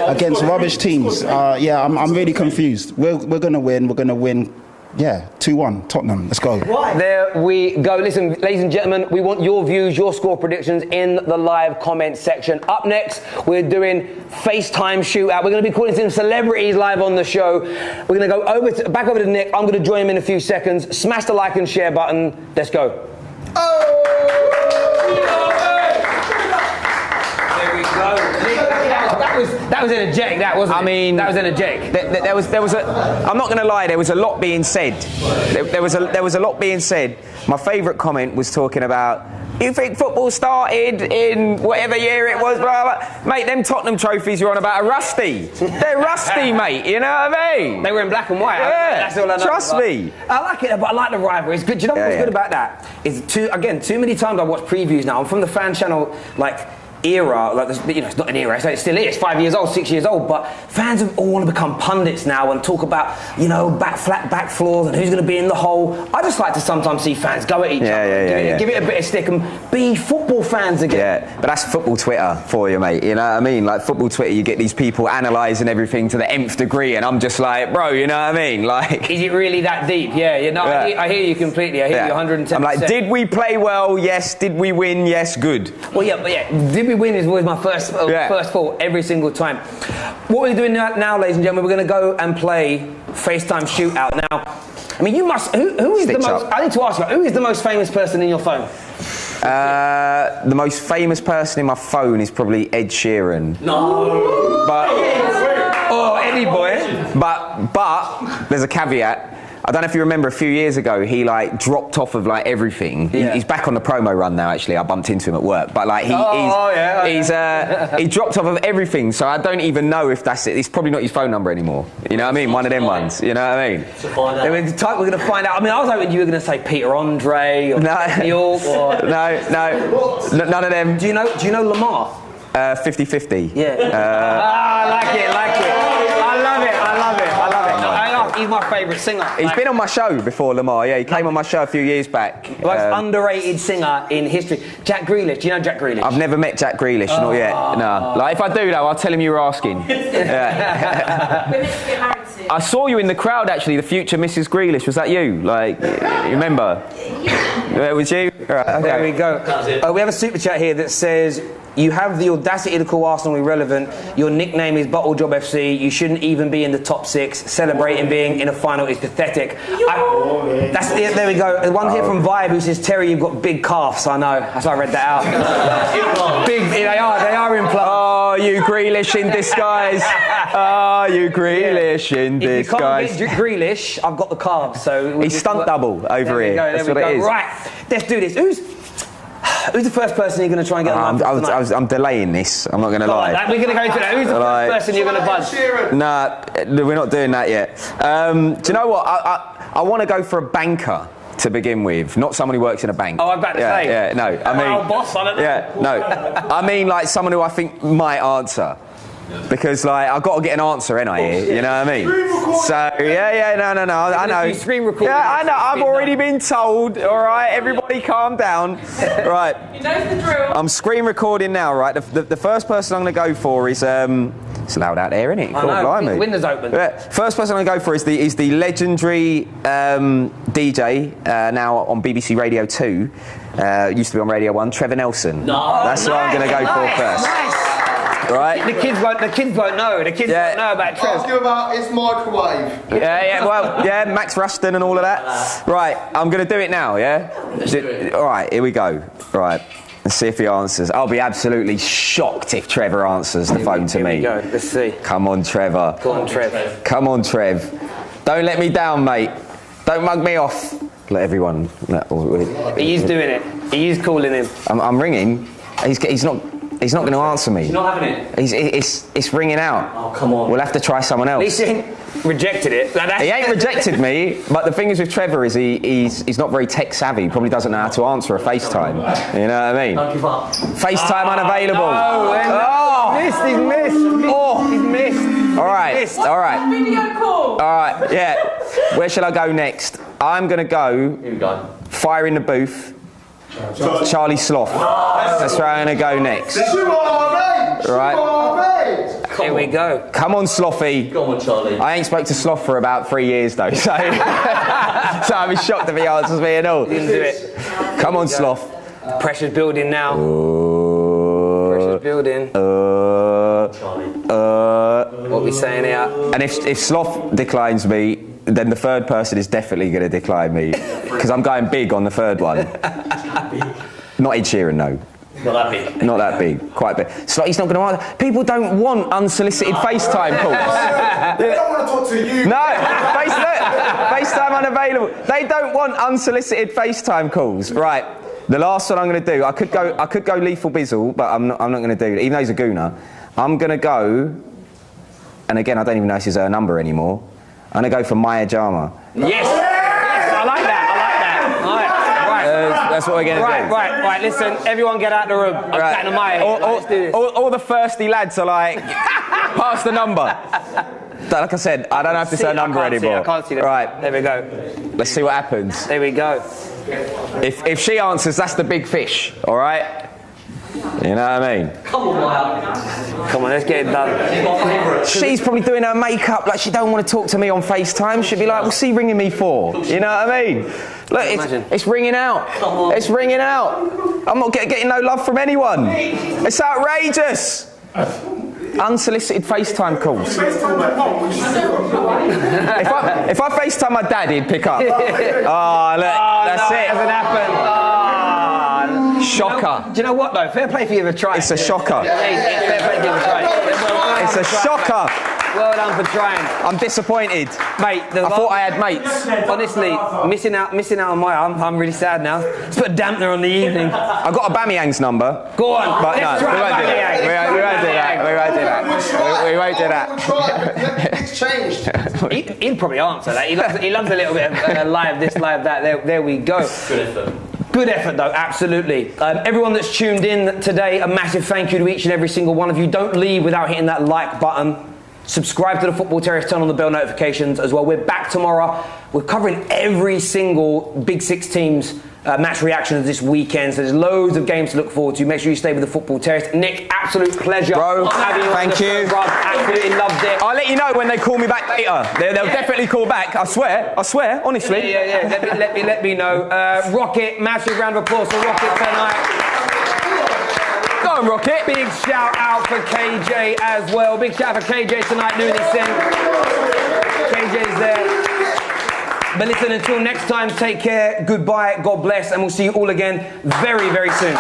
S3: against rubbish teams. I'm really confused. We're gonna win. We're gonna win. Yeah, 2-1 Tottenham. Let's go.
S1: There we go. Listen, ladies and gentlemen, we want your views, your score predictions in the live comment section. Up next, we're doing FaceTime Shoot Out. We're going to be calling some celebrities live on the show. We're going to go back over to Nick. I'm going to join him in a few seconds. Smash the like and share button. Let's go. There we go. That was energetic, that wasn't it? I mean, that was energetic.
S5: There was I'm not going to lie, there was a lot being said. There was a lot being said. My favourite comment was talking about You think football started in whatever year it was, blah, blah. Mate, them Tottenham trophies you're on about are rusty. They're rusty, mate, you know what I mean?
S1: They were in black and white.
S5: Yeah,
S1: that's all I know.
S5: Trust me.
S1: I like it, but I like the rivalry. It's good. Do you know what's good about that? Is too many times I watch previews now. I'm from the fan channel, like, era, like, you know, it's not an era, so it still is, 5 years old, 6 years old, but fans have all want to become pundits now and talk about, you know, back floors and who's going to be in the hole. I just like to sometimes see fans go at each other, give it a bit of stick and be football fans again.
S5: Yeah, but that's football Twitter for you, mate, you know what I mean? Like, football Twitter, you get these people analysing everything to the nth degree, and I'm just like, bro, you know what I mean? Like,
S1: is it really that deep? Yeah, you know, I hear you completely, I hear you 110%.
S5: I'm like, did we play well? Yes. Did we win? Yes. Good.
S1: Well, yeah, but did we win is always my first thought every single time. What we're doing now, ladies and gentlemen, we're going to go and play FaceTime Shoot Out. Now, I mean, you must. Who is the most? I need to ask you. Who is the most famous person in your phone?
S5: The most famous person in my phone is probably Ed Sheeran.
S1: No.
S5: But
S1: Eddie boy.
S5: But there's a caveat. I don't know if you remember a few years ago, he like dropped off of like everything. He's back on the promo run now. Actually, I bumped into him at work, but like he dropped off of everything. So I don't even know if that's it. It's probably not his phone number anymore. You know what I mean? One of them ones. You know what I mean?
S1: To find out. I mean, the type we're going to find out. I mean, I was hoping you were going to say Peter Andre or New York. Or...
S5: No, none of them.
S1: Do you know Lamar?
S5: 50-50.
S1: Yeah. I like it. I love it. He's my favourite singer.
S5: He's been on my show before, Lamar. Yeah, he came on my show a few years back.
S1: Most underrated singer in history. Jack Grealish. Do you know Jack Grealish?
S5: I've never met Jack Grealish, not yet. No. Like, if I do, though, I'll tell him you were asking. I saw you in the crowd, actually, the future Mrs. Grealish. Was that you? Like, you remember? Yeah. It was you? Right, okay.
S1: There we go. We have a super chat here that says, you have the audacity to call Arsenal irrelevant. Your nickname is Bottle Job FC. You shouldn't even be in the top 6. Celebrating being in a final is pathetic. There we go. One here from Vibe who says, Terry, you've got big calves. I know. That's why I read that out. Big. They are implants.
S5: Oh, you Grealish in disguise. Oh, you Grealish in disguise.
S1: If you can't get Grealish, I've got the calves. So
S5: he's stunt double over here. That's what it is.
S1: Right. Let's do this. Who's the first person you're going to try and get on tonight?
S5: I'm delaying this. I'm not going to lie.
S1: We're going to go into that. Who's the first person you're going to buzz?
S5: Nah, we're not doing that yet. Do you know what? I want to go for a banker to begin with, not someone who works in a bank.
S1: Oh, I'm about to say.
S5: Yeah, no. I mean,
S1: boss, I don't know.
S5: Yeah, no. I mean, like someone who I think might answer. Because like I've got to get an answer, ain't I? Here, you know what I mean? So no, I know.
S1: Screen recording.
S5: Yeah, I know. I've already been told. All right, everybody, calm down. Right.
S20: You know the drill.
S5: I'm screen recording now. Right. The first person I'm going to go for is it's loud out there, isn't it?
S1: I know. The windows open.
S5: Yeah. First person I'm going to go for is the legendary DJ now on BBC Radio 2. Used to be on Radio 1. Trevor Nelson. That's who I'm going to go for first.
S1: Nice.
S5: Right.
S1: The kids won't know. The kids won't know about Trev.
S7: Ask you about his microwave.
S5: Yeah, Max Ruston and all of that. Right, I'm going to do it now, yeah? All right, here we go. Right, let's see if he answers. I'll be absolutely shocked if Trevor answers the phone to me.
S1: Here we go, let's see.
S5: Come on, Trevor.
S1: Come on, Trev.
S5: Come on, Trev. Don't let me down, mate. Don't mug me off. Let everyone...
S1: He is doing it. He is calling him.
S5: I'm ringing. He's not going to answer me.
S1: He's not having it.
S5: It's ringing out.
S1: Oh, come on.
S5: We'll have to try someone else.
S1: At least he ain't rejected it.
S5: He ain't rejected me, but the thing is with Trevor is he's not very tech savvy. He probably doesn't know how to answer a FaceTime. You know what I mean?
S1: Don't give up.
S5: FaceTime unavailable.
S1: He's missed. He's missed.
S5: All right.
S20: Video call.
S5: All right, yeah. Where shall I go next? I'm going to go...
S1: Here we go.
S5: Fire in the booth. Charlie Sloth. That's where I'm going to go next. Right.
S1: Here we go.
S5: Come on, Slothy.
S1: Come on, Charlie.
S5: I ain't spoke to Sloth for about 3 years though, so I'd be shocked if he answers me at all.
S1: He didn't do it.
S5: Come on, Sloth.
S1: Pressure's building now. Pressure's building. What are we saying here?
S5: And if Sloth declines me, then the third person is definitely going to decline me because I'm going big on the third one. Not Ed Sheeran, no.
S1: Not that big.
S5: Not that big. Quite big. So he's not going to answer. People don't want unsolicited FaceTime calls.
S7: They don't want to talk to you.
S5: No, FaceTime unavailable. They don't want unsolicited FaceTime calls. Right. The last one I'm going to do, I could go Lethal Bizzle, but I'm not going to do it, even though he's a gooner. I'm going to go, and again, I don't even know if this is her number anymore. I'm going to go for Maya Jama.
S1: Yes, I like that.
S5: That's what we're going to do.
S1: Right, listen, everyone get out the room. I'm chatting to Maya.
S5: Let's do this. All the thirsty lads are like, pass the number. Like I said, I don't have to say a number anymore.
S1: I can't see that.
S5: Right.
S1: There we go.
S5: Let's see what happens.
S1: There we go.
S5: If she answers, that's the big fish, all right? You know what I mean?
S1: Come on, let's get it done.
S5: She's probably doing her makeup like she don't want to talk to me on FaceTime. She'd be like, what's he ringing me for? You know what I mean? Look, it's ringing out. It's ringing out. I'm not getting no love from anyone. It's outrageous. Unsolicited FaceTime calls. if I FaceTime my dad, he'd pick up. Oh, look, that's it.
S1: Hasn't happened.
S5: Shocker.
S1: Do you know what though? Fair play for you for trying.
S5: It's a shocker.
S1: Fair play for you for trying.
S5: It's a shocker.
S1: Well done for trying.
S5: I'm disappointed.
S1: Mate,
S5: I thought I had mates.
S1: Honestly, missing out on Maya. I'm really sad now. Let's put a dampener on the evening.
S5: I got a Bamiyang's number.
S1: Go on.
S5: But no, we won't do that. We won't do that.
S7: It's changed.
S1: He'd probably answer that. He loves a little bit of live this, live that. There we go. Good effort. Good effort though, absolutely. Everyone that's tuned in today, a massive thank you to each and every single one of you. Don't leave without hitting that like button. Subscribe to the Football Terrace, turn on the bell notifications as well. We're back tomorrow. We're covering every single Big Six team's match reactions this weekend. So there's loads of games to look forward to. Make sure you stay with the Football Terrace. Nick, absolute pleasure.
S5: Bro,
S1: having you
S5: thank you.
S1: Bro, absolutely loved it.
S5: I'll let you know when they call me back later. They'll definitely call back. I swear, honestly.
S1: Yeah. Let me know. Rocket, massive round of applause for Rocket tonight. Go on, Rocket. Big shout out for KJ as well. Big shout out for KJ tonight, Looney Sin. KJ's there. But listen, until next time, take care, goodbye, God bless, and we'll see you all again very, very soon.